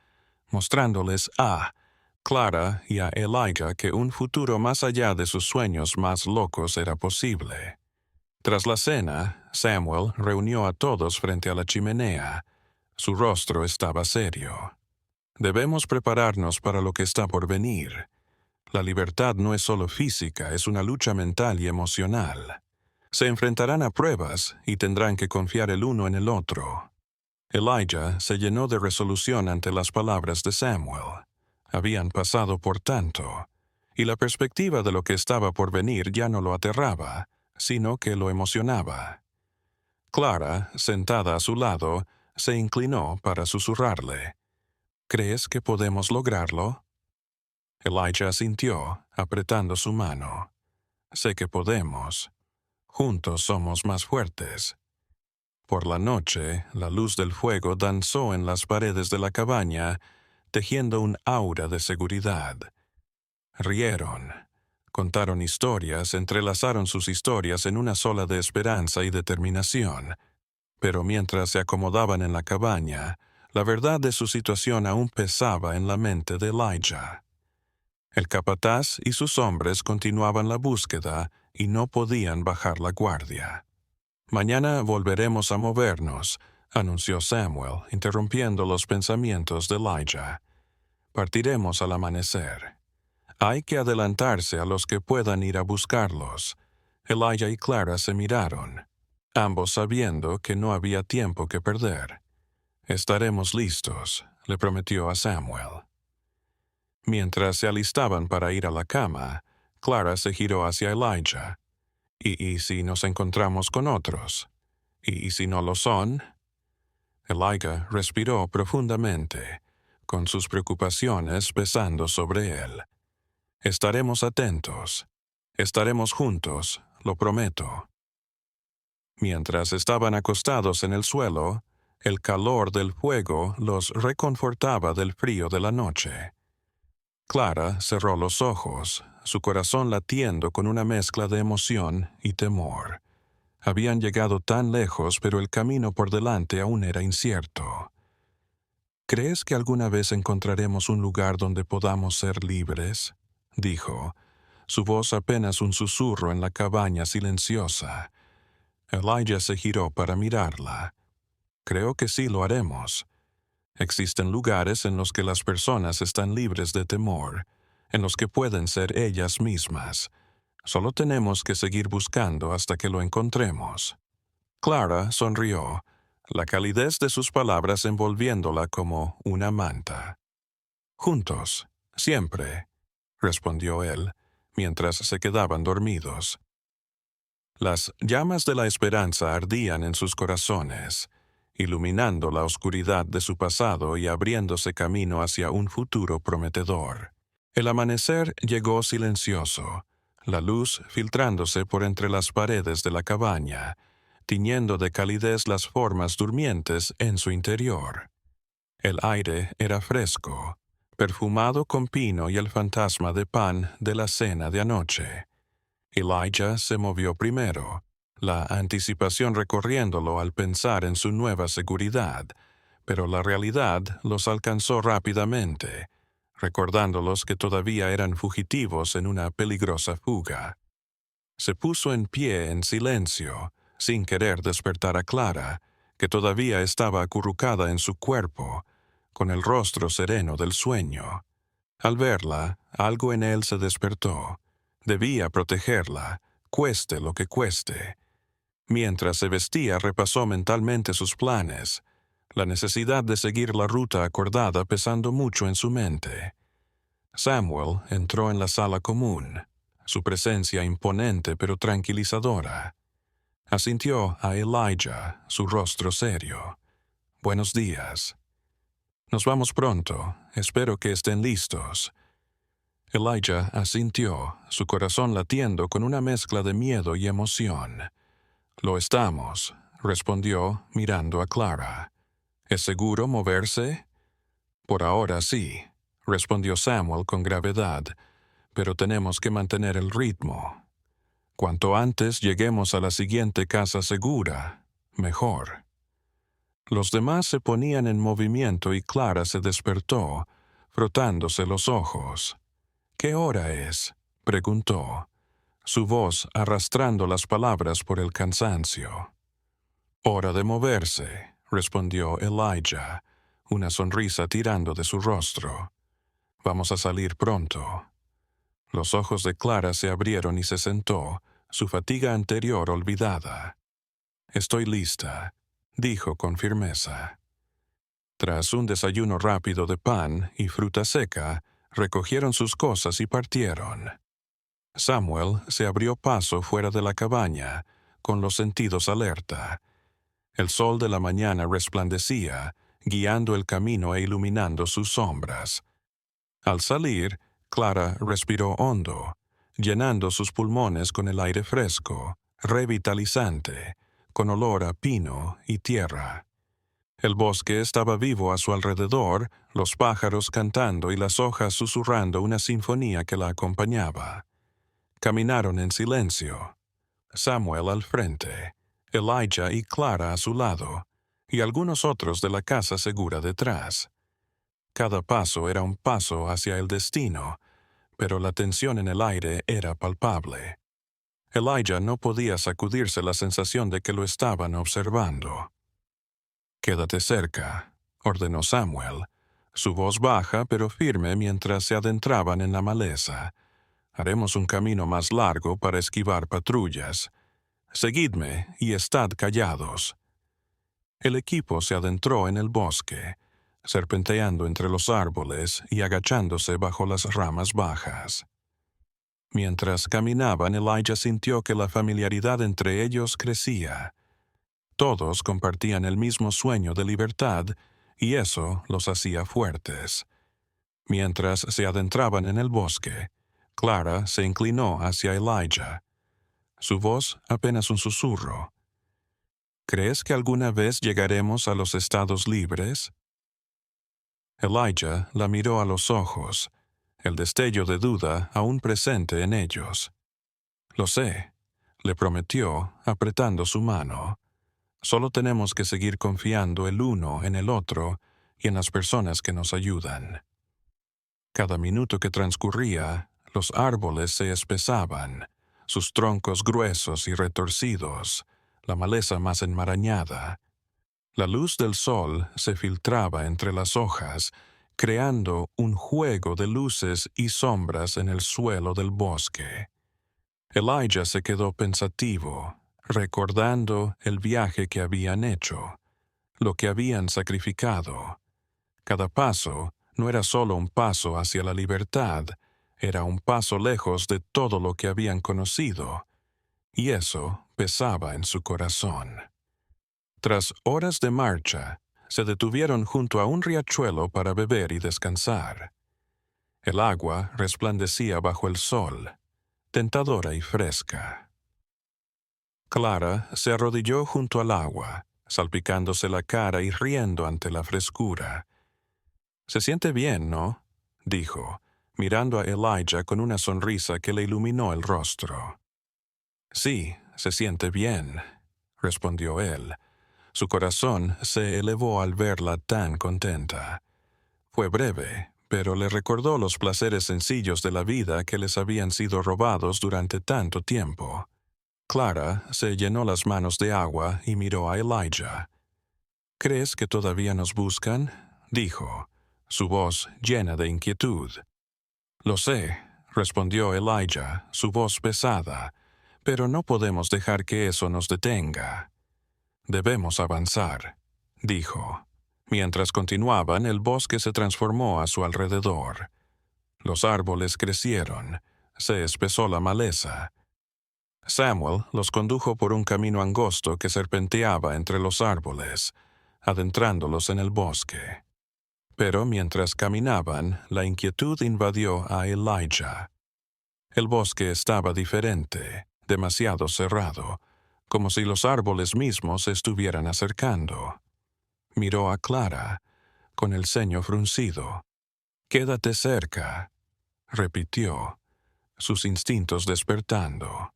mostrándoles a Clara y a Elijah que un futuro más allá de sus sueños más locos era posible. Tras la cena, Samuel reunió a todos frente a la chimenea. Su rostro estaba serio. «Debemos prepararnos para lo que está por venir. La libertad no es solo física, es una lucha mental y emocional. Se enfrentarán a pruebas y tendrán que confiar el uno en el otro». Elijah se llenó de resolución ante las palabras de Samuel. Habían pasado por tanto, y la perspectiva de lo que estaba por venir ya no lo aterraba, sino que lo emocionaba. Clara, sentada a su lado, se inclinó para susurrarle. «¿Crees que podemos lograrlo?» Elijah asintió, apretando su mano. «Sé que podemos. Juntos somos más fuertes». Por la noche, la luz del fuego danzó en las paredes de la cabaña, tejiendo un aura de seguridad. Rieron, contaron historias, entrelazaron sus historias en una sola de esperanza y determinación. Pero mientras se acomodaban en la cabaña, la verdad de su situación aún pesaba en la mente de Elijah. El capataz y sus hombres continuaban la búsqueda y no podían bajar la guardia. «Mañana volveremos a movernos», anunció Samuel, interrumpiendo los pensamientos de Elijah. «Partiremos al amanecer. Hay que adelantarse a los que puedan ir a buscarlos». Elijah y Clara se miraron, ambos sabiendo que no había tiempo que perder. «Estaremos listos», le prometió a Samuel. Mientras se alistaban para ir a la cama, Clara se giró hacia Elijah. ¿Y si nos encontramos con otros? ¿Y si no lo son?» Elijah respiró profundamente, con sus preocupaciones pesando sobre él. «Estaremos atentos. Estaremos juntos, lo prometo». Mientras estaban acostados en el suelo, El calor del fuego los reconfortaba del frío de la noche. Clara cerró los ojos, su corazón latiendo con una mezcla de emoción y temor. Habían llegado tan lejos, pero el camino por delante aún era incierto. ¿Crees que alguna vez encontraremos un lugar donde podamos ser libres?, dijo, su voz apenas un susurro en la cabaña silenciosa. Elijah se giró para mirarla. Creo que sí lo haremos. Existen lugares en los que las personas están libres de temor, en los que pueden ser ellas mismas. Solo tenemos que seguir buscando hasta que lo encontremos. Clara sonrió, la calidez de sus palabras envolviéndola como una manta. Juntos, siempre, respondió él, mientras se quedaban dormidos. Las llamas de la esperanza ardían en sus corazones, iluminando la oscuridad de su pasado y abriéndose camino hacia un futuro prometedor. El amanecer llegó silencioso, la luz filtrándose por entre las paredes de la cabaña, tiñendo de calidez las formas durmientes en su interior. El aire era fresco, perfumado con pino y el fantasma de pan de la cena de anoche. Elijah se movió primero, la anticipación recorriéndolo al pensar en su nueva seguridad, pero la realidad los alcanzó rápidamente, recordándolos que todavía eran fugitivos en una peligrosa fuga. Se puso en pie en silencio, sin querer despertar a Clara, que todavía estaba acurrucada en su cuerpo, con el rostro sereno del sueño. Al verla, algo en él se despertó. Debía protegerla, cueste lo que cueste. Mientras se vestía, repasó mentalmente sus planes, la necesidad de seguir la ruta acordada pesando mucho en su mente. Samuel entró en la sala común, su presencia imponente pero tranquilizadora. Asintió a Elijah, su rostro serio. «Buenos días. Nos vamos pronto. Espero que estén listos». Elijah asintió, su corazón latiendo con una mezcla de miedo y emoción. «Lo estamos», respondió, mirando a Clara. «¿Es seguro moverse?» «Por ahora sí», respondió Samuel con gravedad, «pero tenemos que mantener el ritmo. Cuanto antes lleguemos a la siguiente casa segura, mejor». Los demás se ponían en movimiento y Clara se despertó, frotándose los ojos. «¿Qué hora es?», preguntó, su voz arrastrando las palabras por el cansancio. «Hora de moverse», respondió Elijah, una sonrisa tirando de su rostro. «Vamos a salir pronto». Los ojos de Clara se abrieron y se sentó, su fatiga anterior olvidada. «Estoy lista», dijo con firmeza. Tras un desayuno rápido de pan y fruta seca, recogieron sus cosas y partieron. Samuel se abrió paso fuera de la cabaña, con los sentidos alerta. El sol de la mañana resplandecía, guiando el camino e iluminando sus sombras. Al salir, Clara respiró hondo, llenando sus pulmones con el aire fresco, revitalizante, con olor a pino y tierra. El bosque estaba vivo a su alrededor, los pájaros cantando y las hojas susurrando una sinfonía que la acompañaba. Caminaron en silencio. Samuel al frente, Elijah y Clara a su lado, y algunos otros de la casa segura detrás. Cada paso era un paso hacia el destino, pero la tensión en el aire era palpable. Elijah no podía sacudirse la sensación de que lo estaban observando. «Quédate cerca», ordenó Samuel, su voz baja pero firme mientras se adentraban en la maleza. «Haremos un camino más largo para esquivar patrullas. Seguidme y estad callados». El equipo se adentró en el bosque, serpenteando entre los árboles y agachándose bajo las ramas bajas. Mientras caminaban, Elijah sintió que la familiaridad entre ellos crecía. Todos compartían el mismo sueño de libertad, y eso los hacía fuertes. Mientras se adentraban en el bosque, Clara se inclinó hacia Elijah. Su voz apenas un susurro. ¿Crees que alguna vez llegaremos a los estados libres? Elijah la miró a los ojos, el destello de duda aún presente en ellos. Lo sé, le prometió, apretando su mano. Solo tenemos que seguir confiando el uno en el otro y en las personas que nos ayudan. Cada minuto que transcurría, los árboles se espesaban, sus troncos gruesos y retorcidos, la maleza más enmarañada. La luz del sol se filtraba entre las hojas, creando un juego de luces y sombras en el suelo del bosque. Elijah se quedó pensativo, recordando el viaje que habían hecho, lo que habían sacrificado. Cada paso no era solo un paso hacia la libertad, era un paso lejos de todo lo que habían conocido, y eso pesaba en su corazón. Tras horas de marcha, se detuvieron junto a un riachuelo para beber y descansar. El agua resplandecía bajo el sol, tentadora y fresca. Clara se arrodilló junto al agua, salpicándose la cara y riendo ante la frescura. «Se siente bien, ¿no?», dijo, mirando a Elijah con una sonrisa que le iluminó el rostro. «Sí, se siente bien», respondió él. Su corazón se elevó al verla tan contenta. Fue breve, pero le recordó los placeres sencillos de la vida que les habían sido robados durante tanto tiempo. Clara se llenó las manos de agua y miró a Elijah. «¿Crees que todavía nos buscan?», dijo, su voz llena de inquietud. «Lo sé», respondió Elijah, su voz pesada, «pero no podemos dejar que eso nos detenga». «Debemos avanzar», dijo. Mientras continuaban, el bosque se transformó a su alrededor. Los árboles crecieron, se espesó la maleza. Samuel los condujo por un camino angosto que serpenteaba entre los árboles, adentrándolos en el bosque. Pero mientras caminaban, la inquietud invadió a Elijah. El bosque estaba diferente, demasiado cerrado, como si los árboles mismos se estuvieran acercando. Miró a Clara, con el ceño fruncido. «Quédate cerca», repitió, sus instintos despertando.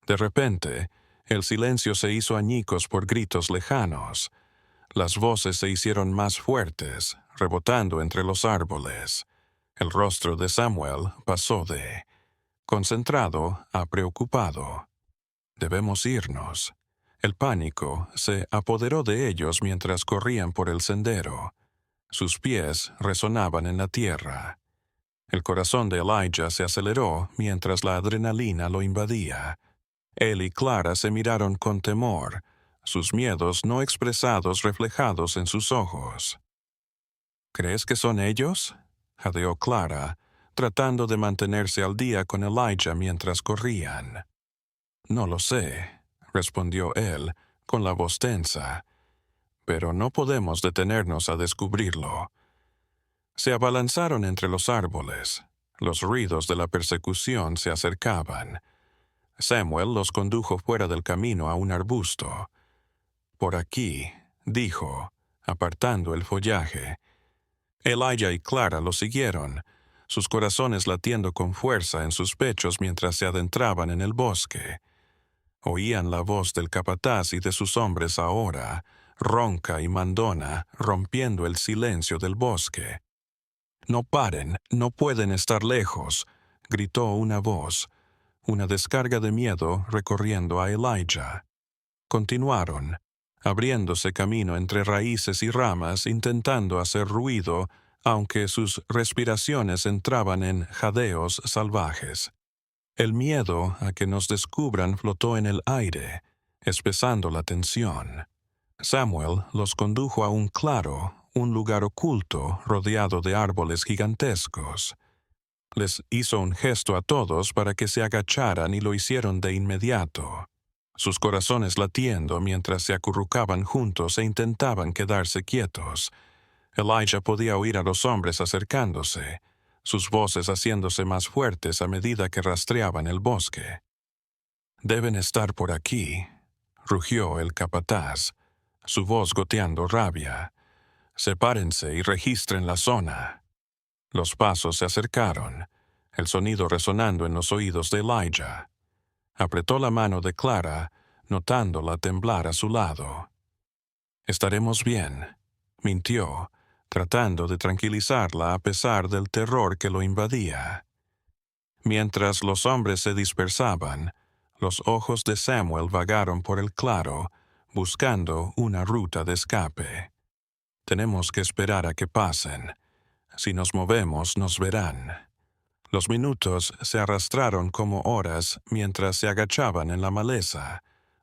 De repente, el silencio se hizo añicos por gritos lejanos. Las voces se hicieron más fuertes, rebotando entre los árboles. El rostro de Samuel pasó de concentrado a preocupado. «Debemos irnos». El pánico se apoderó de ellos mientras corrían por el sendero. Sus pies resonaban en la tierra. El corazón de Elijah se aceleró mientras la adrenalina lo invadía. Él y Clara se miraron con temor, sus miedos no expresados reflejados en sus ojos. «¿Crees que son ellos?», jadeó Clara, tratando de mantenerse al día con Elijah mientras corrían. «No lo sé», respondió él, con la voz tensa, «pero no podemos detenernos a descubrirlo». Se abalanzaron entre los árboles. Los ruidos de la persecución se acercaban. Samuel los condujo fuera del camino a un arbusto. «Por aquí», dijo, apartando el follaje. Elijah y Clara lo siguieron, sus corazones latiendo con fuerza en sus pechos mientras se adentraban en el bosque. Oían la voz del capataz y de sus hombres ahora, ronca y mandona, rompiendo el silencio del bosque. «No paren, no pueden estar lejos», gritó una voz, una descarga de miedo recorriendo a Elijah. Continuaron, abriéndose camino entre raíces y ramas, intentando hacer ruido, aunque sus respiraciones entraban en jadeos salvajes. El miedo a que nos descubran flotó en el aire, espesando la tensión. Samuel los condujo a un claro, un lugar oculto rodeado de árboles gigantescos. Les hizo un gesto a todos para que se agacharan y lo hicieron de inmediato, sus corazones latiendo mientras se acurrucaban juntos e intentaban quedarse quietos. Elijah podía oír a los hombres acercándose, sus voces haciéndose más fuertes a medida que rastreaban el bosque. «Deben estar por aquí», rugió el capataz, su voz goteando rabia. «Sepárense y registren la zona». Los pasos se acercaron, el sonido resonando en los oídos de Elijah. Apretó la mano de Clara, notándola temblar a su lado. «Estaremos bien», mintió, tratando de tranquilizarla a pesar del terror que lo invadía. Mientras los hombres se dispersaban, los ojos de Samuel vagaron por el claro, buscando una ruta de escape. «Tenemos que esperar a que pasen. Si nos movemos, nos verán». Los minutos se arrastraron como horas mientras se agachaban en la maleza,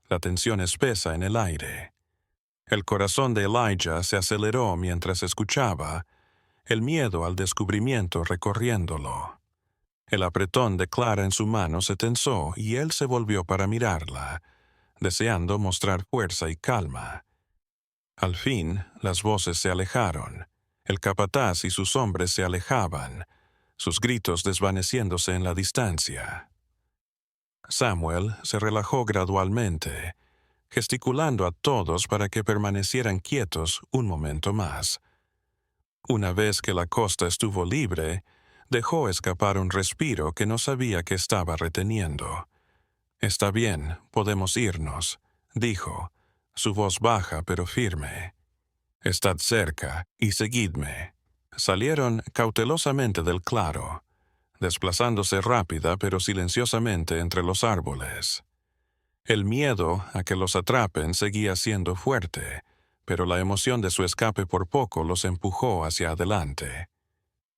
la tensión espesa en el aire. El corazón de Elijah se aceleró mientras escuchaba, el miedo al descubrimiento recorriéndolo. El apretón de Clara en su mano se tensó y él se volvió para mirarla, deseando mostrar fuerza y calma. Al fin, las voces se alejaron. El capataz y sus hombres se alejaban, sus gritos desvaneciéndose en la distancia. Samuel se relajó gradualmente, gesticulando a todos para que permanecieran quietos un momento más. Una vez que la costa estuvo libre, dejó escapar un respiro que no sabía que estaba reteniendo. «Está bien, podemos irnos», dijo, su voz baja pero firme. «Estad cerca y seguidme». Salieron cautelosamente del claro, desplazándose rápida pero silenciosamente entre los árboles. El miedo a que los atrapen seguía siendo fuerte, pero la emoción de su escape por poco los empujó hacia adelante.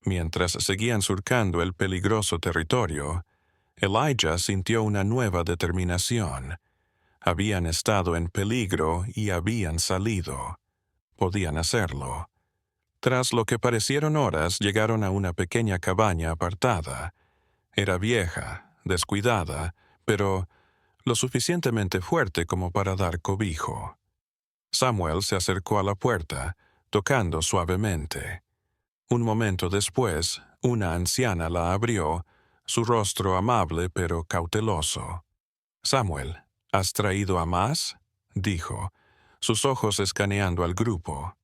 Mientras seguían surcando el peligroso territorio, Elijah sintió una nueva determinación. Habían estado en peligro y habían salido. Podían hacerlo. Tras lo que parecieron horas, llegaron a una pequeña cabaña apartada. Era vieja, descuidada, pero lo suficientemente fuerte como para dar cobijo. Samuel se acercó a la puerta, tocando suavemente. Un momento después, una anciana la abrió, su rostro amable pero cauteloso. «Samuel, ¿has traído a más?», dijo, sus ojos escaneando al grupo.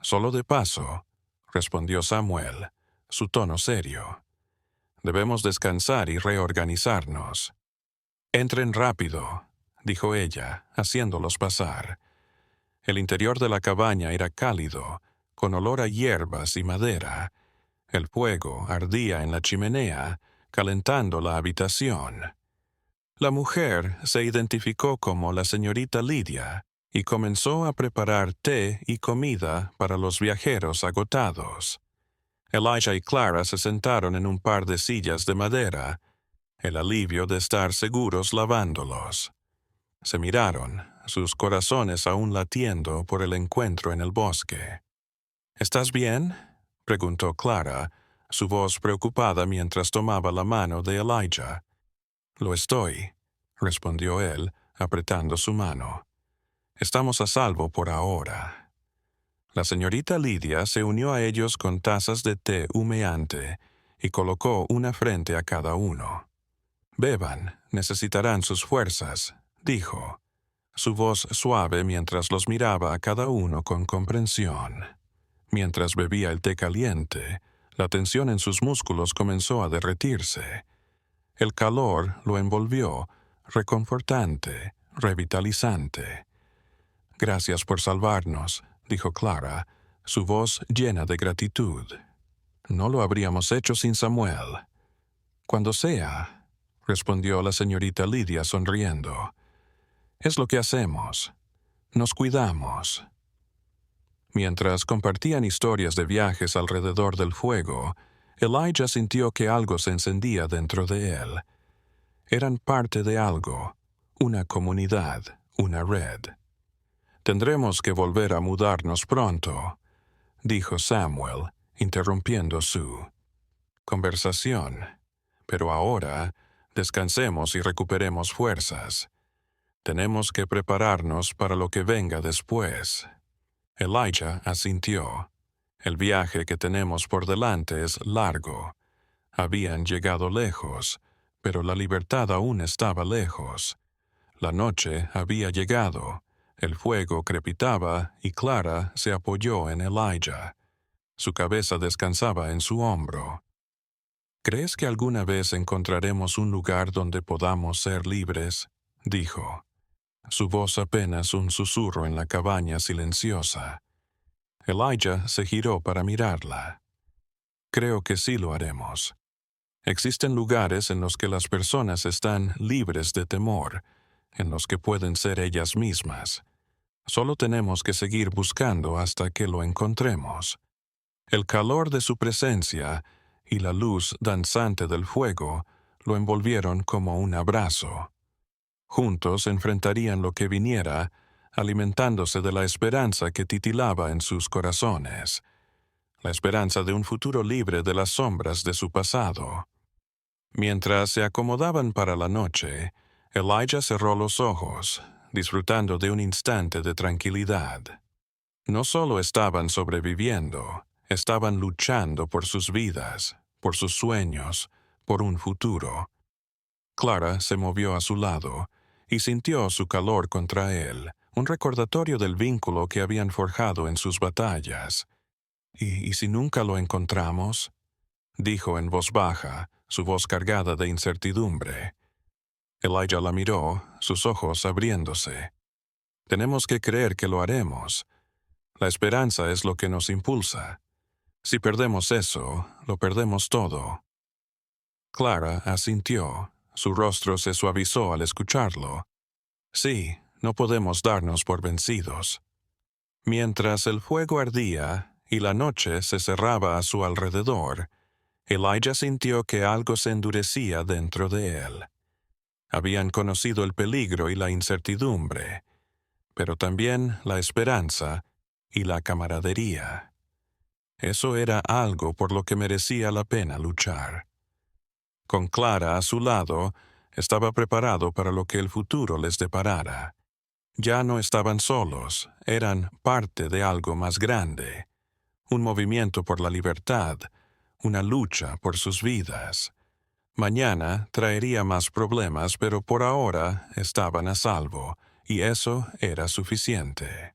«Solo de paso», respondió Samuel, su tono serio. «Debemos descansar y reorganizarnos». «Entren rápido», dijo ella, haciéndolos pasar. El interior de la cabaña era cálido, con olor a hierbas y madera. El fuego ardía en la chimenea, calentando la habitación. La mujer se identificó como la señorita Lydia y comenzó a preparar té y comida para los viajeros agotados. Elijah y Clara se sentaron en un par de sillas de madera, el alivio de estar seguros lavándolos. Se miraron, sus corazones aún latiendo por el encuentro en el bosque. «¿Estás bien?», preguntó Clara, su voz preocupada mientras tomaba la mano de Elijah. «Lo estoy», respondió él, apretando su mano. «Estamos a salvo por ahora». La señorita Lydia se unió a ellos con tazas de té humeante y colocó una frente a cada uno. «Beban, necesitarán sus fuerzas», dijo, su voz suave mientras los miraba a cada uno con comprensión. Mientras bebía el té caliente, la tensión en sus músculos comenzó a derretirse. El calor lo envolvió, reconfortante, revitalizante. «Gracias por salvarnos», dijo Clara, su voz llena de gratitud. «No lo habríamos hecho sin Samuel». «Cuando sea», respondió la señorita Lydia sonriendo. «Es lo que hacemos. Nos cuidamos». Mientras compartían historias de viajes alrededor del fuego, Elijah sintió que algo se encendía dentro de él. Eran parte de algo, una comunidad, una red. «Tendremos que volver a mudarnos pronto», dijo Samuel, interrumpiendo su conversación. «Pero ahora, descansemos y recuperemos fuerzas. Tenemos que prepararnos para lo que venga después». Elijah asintió. «El viaje que tenemos por delante es largo. Habían llegado lejos, pero la libertad aún estaba lejos. La noche había llegado. El fuego crepitaba y Clara se apoyó en Elijah. Su cabeza descansaba en su hombro. ¿Crees que alguna vez encontraremos un lugar donde podamos ser libres?, dijo. Su voz apenas un susurro en la cabaña silenciosa. Elijah se giró para mirarla. Creo que sí lo haremos. Existen lugares en los que las personas están libres de temor, en los que pueden ser ellas mismas. Solo tenemos que seguir buscando hasta que lo encontremos. El calor de su presencia y la luz danzante del fuego lo envolvieron como un abrazo. Juntos enfrentarían lo que viniera, alimentándose de la esperanza que titilaba en sus corazones, la esperanza de un futuro libre de las sombras de su pasado. Mientras se acomodaban para la noche, Elijah cerró los ojos, disfrutando de un instante de tranquilidad. No solo estaban sobreviviendo, estaban luchando por sus vidas, por sus sueños, por un futuro. Clara se movió a su lado y sintió su calor contra él, un recordatorio del vínculo que habían forjado en sus batallas. ¿Y si nunca lo encontramos?, dijo en voz baja, su voz cargada de incertidumbre. Elijah la miró, sus ojos abriéndose. Tenemos que creer que lo haremos. La esperanza es lo que nos impulsa. Si perdemos eso, lo perdemos todo. Clara asintió. Su rostro se suavizó al escucharlo. Sí, no podemos darnos por vencidos. Mientras el fuego ardía y la noche se cerraba a su alrededor, Elijah sintió que algo se endurecía dentro de él. Habían conocido el peligro y la incertidumbre, pero también la esperanza y la camaradería. Eso era algo por lo que merecía la pena luchar. Con Clara a su lado, estaba preparado para lo que el futuro les deparara. Ya no estaban solos, eran parte de algo más grande, un movimiento por la libertad, una lucha por sus vidas. Mañana traería más problemas, pero por ahora estaban a salvo, y eso era suficiente.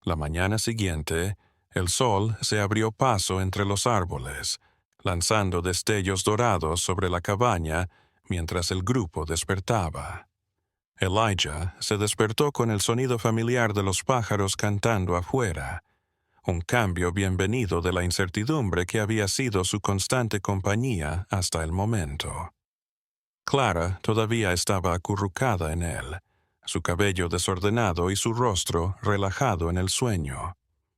La mañana siguiente, el sol se abrió paso entre los árboles, lanzando destellos dorados sobre la cabaña mientras el grupo despertaba. Elijah se despertó con el sonido familiar de los pájaros cantando afuera, un cambio bienvenido de la incertidumbre que había sido su constante compañía hasta el momento. Clara todavía estaba acurrucada en él, su cabello desordenado y su rostro relajado en el sueño.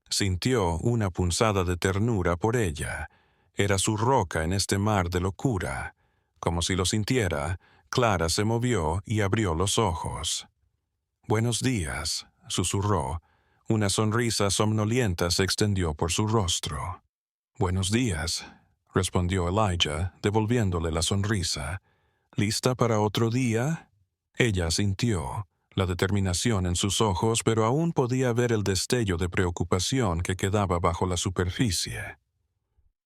Sintió una punzada de ternura por ella. Era su roca en este mar de locura. Como si lo sintiera, Clara se movió y abrió los ojos. «Buenos días», susurró. Una sonrisa somnolienta se extendió por su rostro. «Buenos días», respondió Elijah, devolviéndole la sonrisa. «¿Lista para otro día?» Ella asintió, la determinación en sus ojos, pero aún podía ver el destello de preocupación que quedaba bajo la superficie.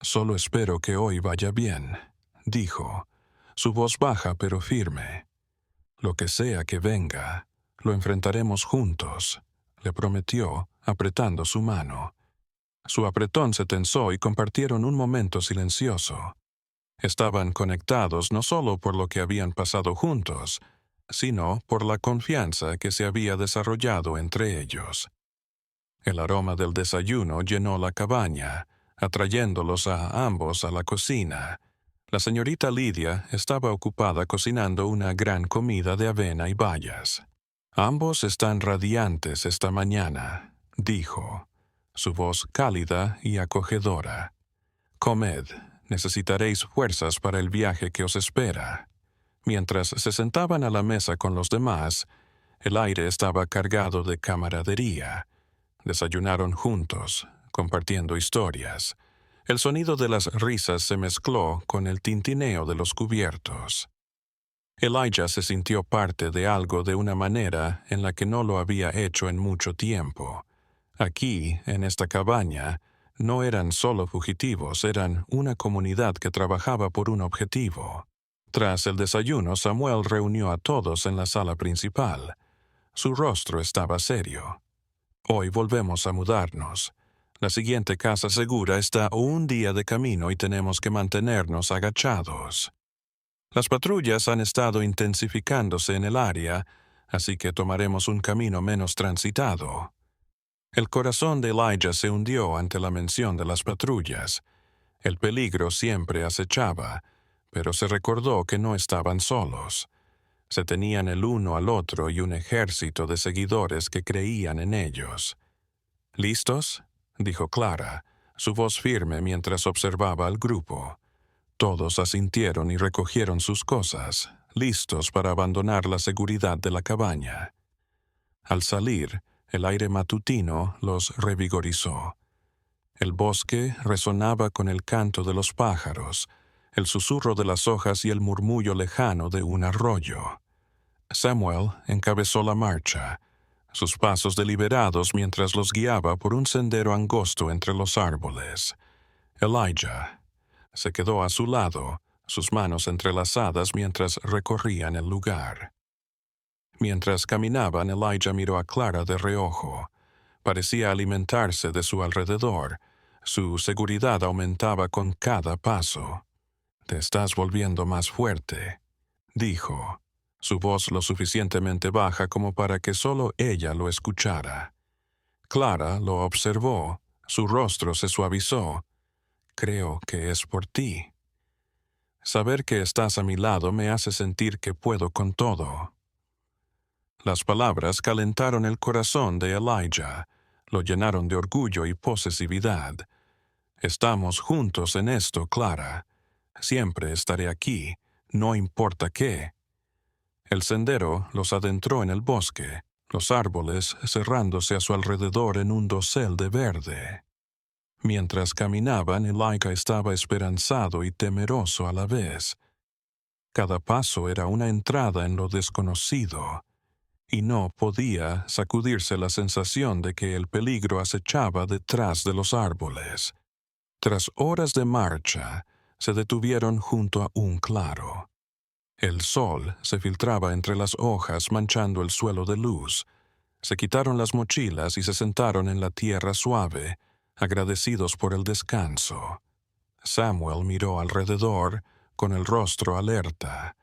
«Solo espero que hoy vaya bien», dijo, su voz baja pero firme. «Lo que sea que venga, lo enfrentaremos juntos», le prometió, apretando su mano. Su apretón se tensó y compartieron un momento silencioso. Estaban conectados no solo por lo que habían pasado juntos, sino por la confianza que se había desarrollado entre ellos. El aroma del desayuno llenó la cabaña, atrayéndolos a ambos a la cocina. La señorita Lydia estaba ocupada cocinando una gran comida de avena y bayas. «Ambos están radiantes esta mañana», dijo, su voz cálida y acogedora. «Comed, necesitaréis fuerzas para el viaje que os espera». Mientras se sentaban a la mesa con los demás, el aire estaba cargado de camaradería. Desayunaron juntos, compartiendo historias. El sonido de las risas se mezcló con el tintineo de los cubiertos. Elijah se sintió parte de algo de una manera en la que no lo había hecho en mucho tiempo. Aquí, en esta cabaña, no eran solo fugitivos, eran una comunidad que trabajaba por un objetivo. Tras el desayuno, Samuel reunió a todos en la sala principal. Su rostro estaba serio. Hoy volvemos a mudarnos. La siguiente casa segura está a un día de camino y tenemos que mantenernos agachados. Las patrullas han estado intensificándose en el área, así que tomaremos un camino menos transitado. El corazón de Elijah se hundió ante la mención de las patrullas. El peligro siempre acechaba, pero se recordó que no estaban solos. Se tenían el uno al otro y un ejército de seguidores que creían en ellos. ¿Listos?, dijo Clara, su voz firme mientras observaba al grupo. Todos asintieron y recogieron sus cosas, listos para abandonar la seguridad de la cabaña. Al salir, el aire matutino los revigorizó. El bosque resonaba con el canto de los pájaros, el susurro de las hojas y el murmullo lejano de un arroyo. Samuel encabezó la marcha, sus pasos deliberados mientras los guiaba por un sendero angosto entre los árboles. Elijah se quedó a su lado, sus manos entrelazadas mientras recorrían el lugar. Mientras caminaban, Elijah miró a Clara de reojo. Parecía alimentarse de su alrededor. Su seguridad aumentaba con cada paso. «Te estás volviendo más fuerte», dijo, su voz lo suficientemente baja como para que solo ella lo escuchara. Clara lo observó, su rostro se suavizó. «Creo que es por ti. Saber que estás a mi lado me hace sentir que puedo con todo». Las palabras calentaron el corazón de Elijah, lo llenaron de orgullo y posesividad. «Estamos juntos en esto, Clara. Siempre estaré aquí, no importa qué». El sendero los adentró en el bosque, los árboles cerrándose a su alrededor en un dosel de verde. Mientras caminaban, Elijah estaba esperanzado y temeroso a la vez. Cada paso era una entrada en lo desconocido, y no podía sacudirse la sensación de que el peligro acechaba detrás de los árboles. Tras horas de marcha, se detuvieron junto a un claro. El sol se filtraba entre las hojas manchando el suelo de luz. Se quitaron las mochilas y se sentaron en la tierra suave, agradecidos por el descanso. Samuel miró alrededor, con el rostro alerta.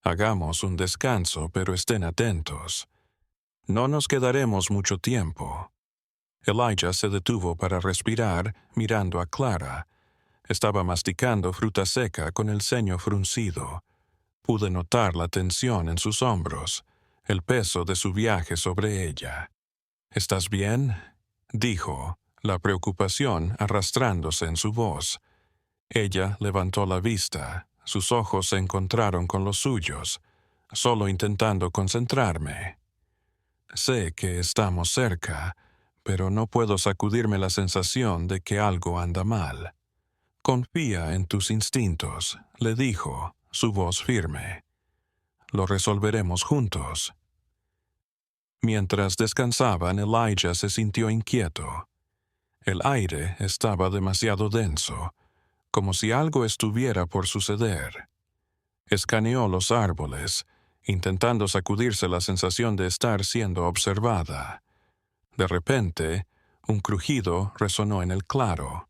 «Hagamos un descanso, pero estén atentos. No nos quedaremos mucho tiempo». Elijah se detuvo para respirar, mirando a Clara. Estaba masticando fruta seca con el ceño fruncido. Pude notar la tensión en sus hombros, el peso de su viaje sobre ella. «¿Estás bien?», dijo, la preocupación arrastrándose en su voz. Ella levantó la vista, sus ojos se encontraron con los suyos, solo intentando concentrarme. «Sé que estamos cerca, pero no puedo sacudirme la sensación de que algo anda mal». «Confía en tus instintos», le dijo, su voz firme. «Lo resolveremos juntos». Mientras descansaban, Elijah se sintió inquieto. El aire estaba demasiado denso, como si algo estuviera por suceder. Escaneó los árboles, intentando sacudirse la sensación de estar siendo observada. De repente, un crujido resonó en el claro.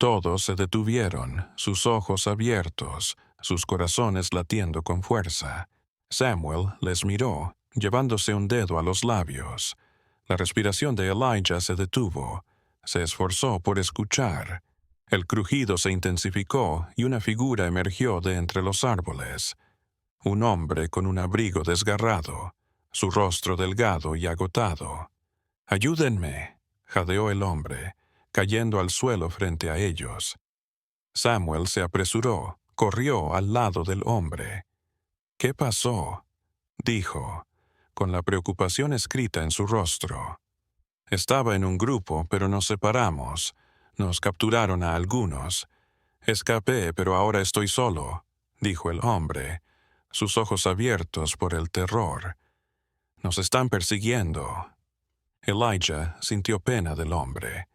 Todos se detuvieron, sus ojos abiertos, sus corazones latiendo con fuerza. Samuel les miró, llevándose un dedo a los labios. La respiración de Elijah se detuvo. Se esforzó por escuchar. El crujido se intensificó y una figura emergió de entre los árboles. Un hombre con un abrigo desgarrado, su rostro delgado y agotado. «Ayúdenme», jadeó el hombre, cayendo al suelo frente a ellos. Samuel se apresuró, corrió al lado del hombre. «¿Qué pasó?», dijo, con la preocupación escrita en su rostro. «Estaba en un grupo, pero nos separamos. Nos capturaron a algunos. Escapé, pero ahora estoy solo», dijo el hombre, sus ojos abiertos por el terror. «Nos están persiguiendo». Elijah sintió pena del hombre.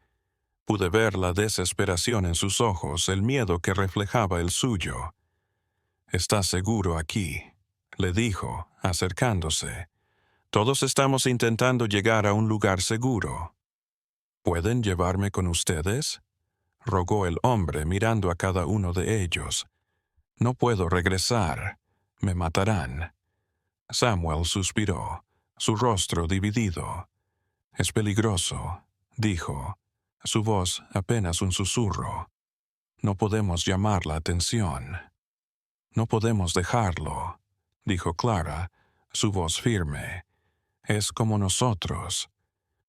Pude ver la desesperación en sus ojos, el miedo que reflejaba el suyo. «Está seguro aquí», le dijo, acercándose. «Todos estamos intentando llegar a un lugar seguro». «¿Pueden llevarme con ustedes?», rogó el hombre mirando a cada uno de ellos. «No puedo regresar. Me matarán». Samuel suspiró, su rostro dividido. «Es peligroso», dijo, su voz apenas un susurro. «No podemos llamar la atención». «No podemos dejarlo», dijo Clara, su voz firme. «Es como nosotros.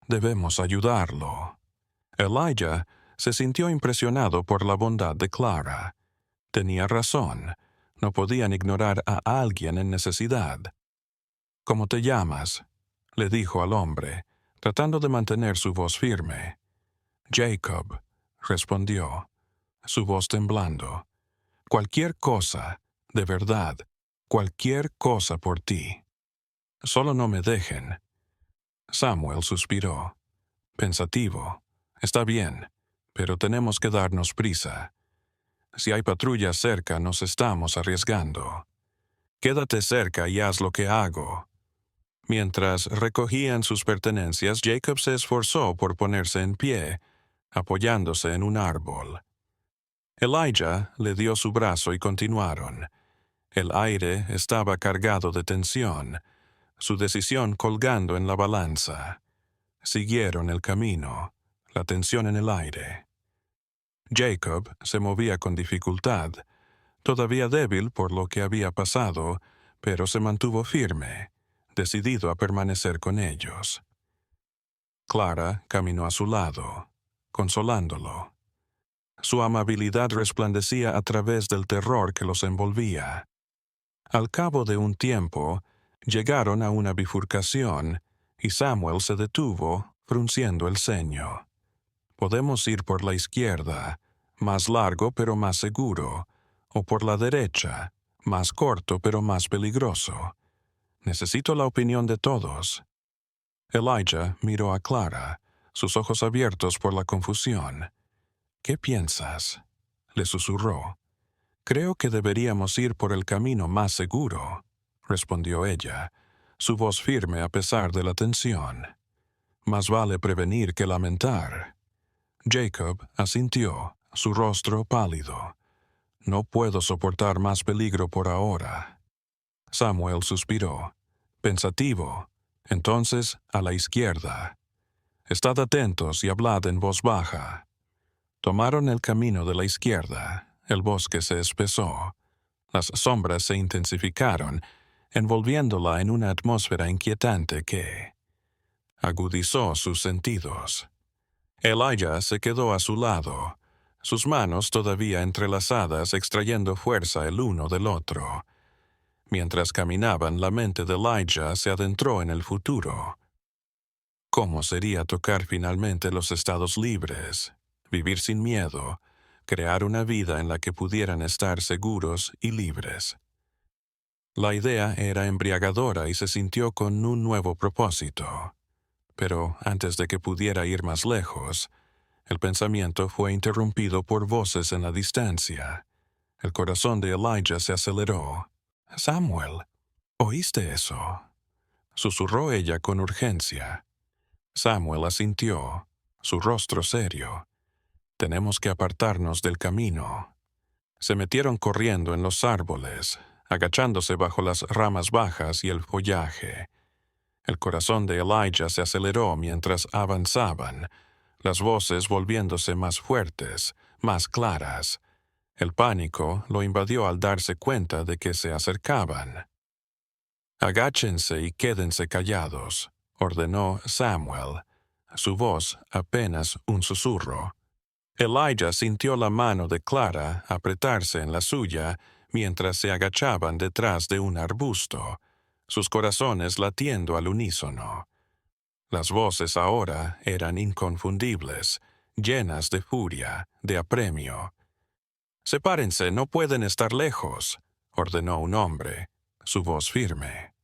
Debemos ayudarlo». Elijah se sintió impresionado por la bondad de Clara. Tenía razón. No podían ignorar a alguien en necesidad. «¿Cómo te llamas?», le dijo al hombre, tratando de mantener su voz firme. «Jacob», respondió, su voz temblando. «Cualquier cosa, de verdad, cualquier cosa por ti. Solo no me dejen». Samuel suspiró, pensativo. «Está bien, pero tenemos que darnos prisa. Si hay patrullas cerca, nos estamos arriesgando. Quédate cerca y haz lo que hago». Mientras recogían sus pertenencias, Jacob se esforzó por ponerse en pie, apoyándose en un árbol. Elijah le dio su brazo y continuaron. El aire estaba cargado de tensión, su decisión colgando en la balanza. Siguieron el camino, la tensión en el aire. Jacob se movía con dificultad, todavía débil por lo que había pasado, pero se mantuvo firme, decidido a permanecer con ellos. Clara caminó a su lado, consolándolo. Su amabilidad resplandecía a través del terror que los envolvía. Al cabo de un tiempo, llegaron a una bifurcación y Samuel se detuvo, frunciendo el ceño. «Podemos ir por la izquierda, más largo pero más seguro, o por la derecha, más corto pero más peligroso. Necesito la opinión de todos». Elijah miró a Clara, sus ojos abiertos por la confusión. «¿Qué piensas?», le susurró. «Creo que deberíamos ir por el camino más seguro», respondió ella, su voz firme a pesar de la tensión. «Más vale prevenir que lamentar». Jacob asintió, su rostro pálido. «No puedo soportar más peligro por ahora». Samuel suspiró, pensativo. «Entonces, a la izquierda. Estad atentos y hablad en voz baja». Tomaron el camino de la izquierda. El bosque se espesó. Las sombras se intensificaron, envolviéndola en una atmósfera inquietante que agudizó sus sentidos. Elijah se quedó a su lado, sus manos todavía entrelazadas extrayendo fuerza el uno del otro. Mientras caminaban, la mente de Elijah se adentró en el futuro. ¿Cómo sería tocar finalmente los estados libres, vivir sin miedo, crear una vida en la que pudieran estar seguros y libres? La idea era embriagadora y se sintió con un nuevo propósito. Pero antes de que pudiera ir más lejos, el pensamiento fue interrumpido por voces en la distancia. El corazón de Elijah se aceleró. «Samuel, ¿oíste eso?», susurró ella con urgencia. Samuel asintió, su rostro serio. «Tenemos que apartarnos del camino». Se metieron corriendo en los árboles, agachándose bajo las ramas bajas y el follaje. El corazón de Elijah se aceleró mientras avanzaban, las voces volviéndose más fuertes, más claras. El pánico lo invadió al darse cuenta de que se acercaban. «Agáchense y quédense callados», ordenó Samuel, su voz apenas un susurro. Elijah sintió la mano de Clara apretarse en la suya mientras se agachaban detrás de un arbusto, sus corazones latiendo al unísono. Las voces ahora eran inconfundibles, llenas de furia, de apremio. «Sepárense, no pueden estar lejos», ordenó un hombre, su voz firme.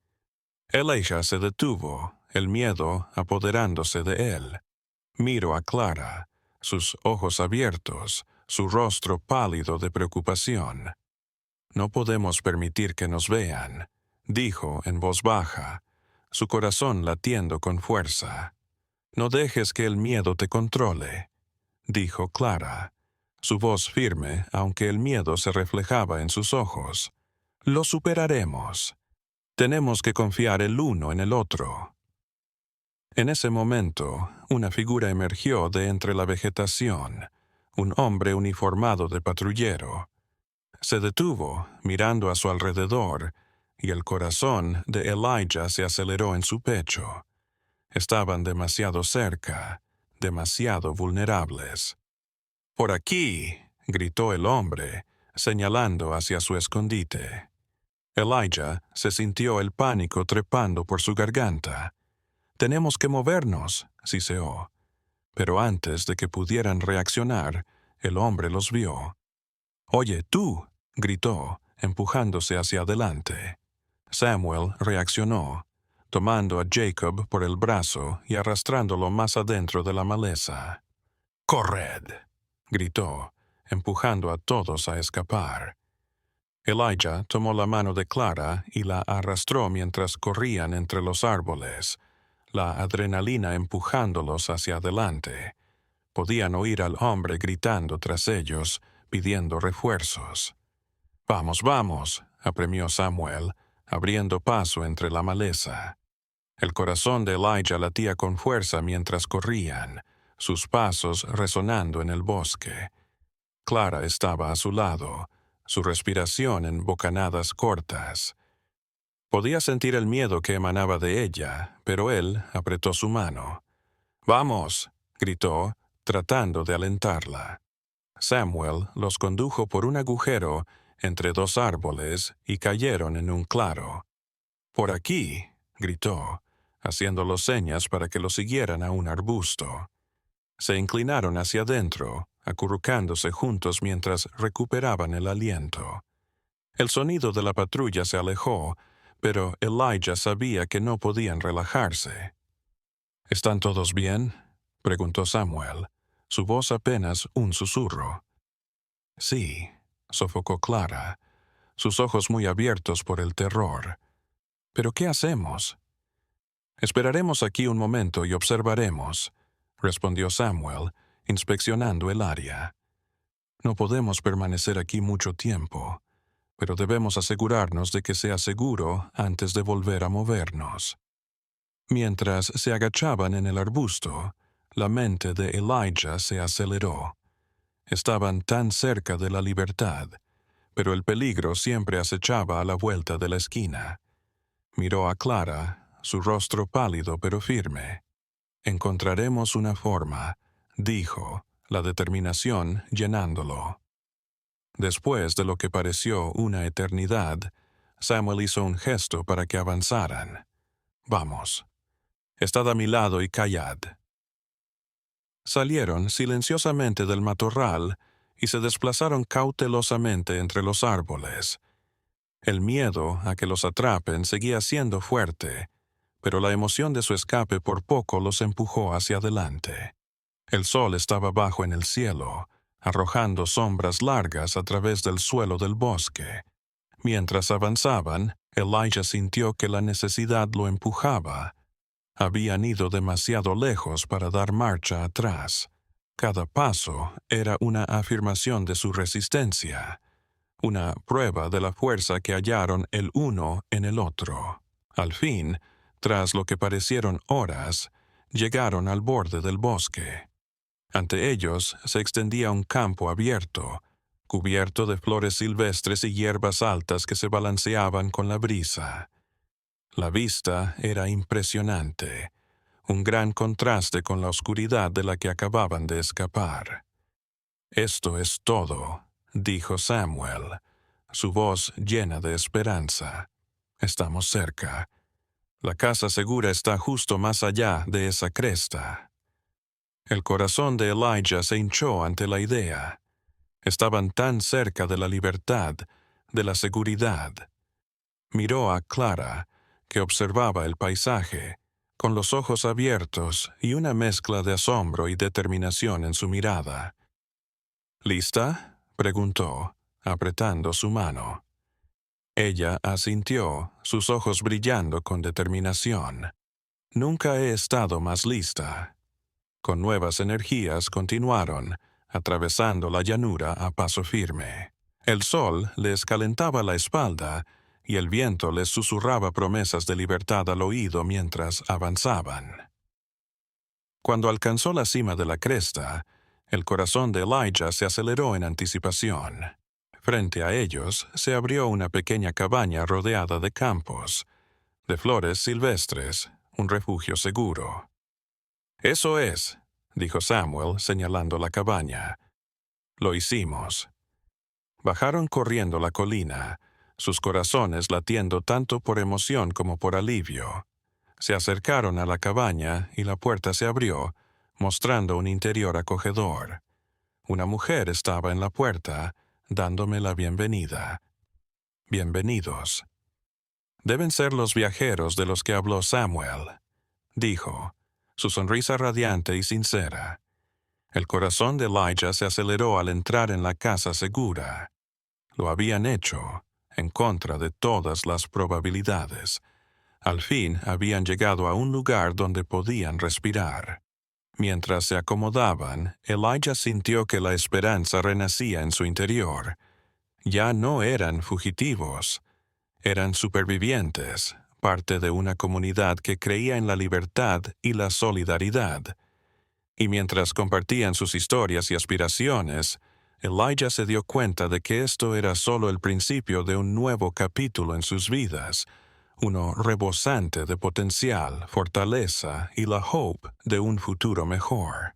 Elijah se detuvo, el miedo apoderándose de él. Miró a Clara, sus ojos abiertos, su rostro pálido de preocupación. No podemos permitir que nos vean, dijo en voz baja, su corazón latiendo con fuerza. No dejes que el miedo te controle, dijo Clara, su voz firme, aunque el miedo se reflejaba en sus ojos. Lo superaremos. Tenemos que confiar el uno en el otro. En ese momento, una figura emergió de entre la vegetación, un hombre uniformado de patrullero. Se detuvo, mirando a su alrededor, y el corazón de Elijah se aceleró en su pecho. Estaban demasiado cerca, demasiado vulnerables. «¡Por aquí!», gritó el hombre, señalando hacia su escondite. Elijah se sintió el pánico trepando por su garganta. «Tenemos que movernos», siseó. Pero antes de que pudieran reaccionar, el hombre los vio. «Oye, tú», gritó, empujándose hacia adelante. Samuel reaccionó, tomando a Jacob por el brazo y arrastrándolo más adentro de la maleza. «¡Corred!», gritó, empujando a todos a escapar. Elijah tomó la mano de Clara y la arrastró mientras corrían entre los árboles, la adrenalina empujándolos hacia adelante. Podían oír al hombre gritando tras ellos, pidiendo refuerzos. «Vamos, vamos», apremió Samuel, abriendo paso entre la maleza. El corazón de Elijah latía con fuerza mientras corrían, sus pasos resonando en el bosque. Clara estaba a su lado, su respiración en bocanadas cortas. Podía sentir el miedo que emanaba de ella, pero él apretó su mano. «¡Vamos!», gritó, tratando de alentarla. Samuel los condujo por un agujero entre dos árboles y cayeron en un claro. «¡Por aquí!», gritó, haciéndolos señas para que lo siguieran a un arbusto. Se inclinaron hacia adentro, acurrucándose juntos mientras recuperaban el aliento. El sonido de la patrulla se alejó, pero Elijah sabía que no podían relajarse. «¿Están todos bien?», preguntó Samuel, su voz apenas un susurro. «Sí», sofocó Clara, sus ojos muy abiertos por el terror. «¿Pero qué hacemos?». «Esperaremos aquí un momento y observaremos», respondió Samuel, inspeccionando el área. «No podemos permanecer aquí mucho tiempo, pero debemos asegurarnos de que sea seguro antes de volver a movernos». Mientras se agachaban en el arbusto, la mente de Elijah se aceleró. Estaban tan cerca de la libertad, pero el peligro siempre acechaba a la vuelta de la esquina. Miró a Clara, su rostro pálido pero firme. «Encontraremos una forma», dijo, la determinación llenándolo. Después de lo que pareció una eternidad, Samuel hizo un gesto para que avanzaran. «Vamos. Estad a mi lado y callad». Salieron silenciosamente del matorral y se desplazaron cautelosamente entre los árboles. El miedo a que los atrapen seguía siendo fuerte, pero la emoción de su escape por poco los empujó hacia adelante. El sol estaba bajo en el cielo, arrojando sombras largas a través del suelo del bosque. Mientras avanzaban, Elijah sintió que la necesidad lo empujaba. Habían ido demasiado lejos para dar marcha atrás. Cada paso era una afirmación de su resistencia, una prueba de la fuerza que hallaron el uno en el otro. Al fin, tras lo que parecieron horas, llegaron al borde del bosque. Ante ellos se extendía un campo abierto, cubierto de flores silvestres y hierbas altas que se balanceaban con la brisa. La vista era impresionante, un gran contraste con la oscuridad de la que acababan de escapar. «Esto es todo», dijo Samuel, su voz llena de esperanza. «Estamos cerca. La casa segura está justo más allá de esa cresta». El corazón de Elijah se hinchó ante la idea. Estaban tan cerca de la libertad, de la seguridad. Miró a Clara, que observaba el paisaje, con los ojos abiertos y una mezcla de asombro y determinación en su mirada. «¿Lista?», preguntó, apretando su mano. Ella asintió, sus ojos brillando con determinación. Nunca he estado más lista. Con nuevas energías continuaron, atravesando la llanura a paso firme. El sol les calentaba la espalda y el viento les susurraba promesas de libertad al oído mientras avanzaban. Cuando alcanzó la cima de la cresta, el corazón de Elijah se aceleró en anticipación. Frente a ellos se abrió una pequeña cabaña rodeada de campos, de flores silvestres, un refugio seguro. «Eso es», dijo Samuel, señalando la cabaña. «Lo hicimos». Bajaron corriendo la colina, sus corazones latiendo tanto por emoción como por alivio. Se acercaron a la cabaña y la puerta se abrió, mostrando un interior acogedor. Una mujer estaba en la puerta, dándome la bienvenida. «Bienvenidos». «Deben ser los viajeros de los que habló Samuel», dijo, su sonrisa radiante y sincera. El corazón de Elijah se aceleró al entrar en la casa segura. Lo habían hecho, en contra de todas las probabilidades. Al fin habían llegado a un lugar donde podían respirar. Mientras se acomodaban, Elijah sintió que la esperanza renacía en su interior. Ya no eran fugitivos, eran supervivientes, parte de una comunidad que creía en la libertad y la solidaridad. Y mientras compartían sus historias y aspiraciones, Elijah se dio cuenta de que esto era solo el principio de un nuevo capítulo en sus vidas, uno rebosante de potencial, fortaleza y la hope de un futuro mejor.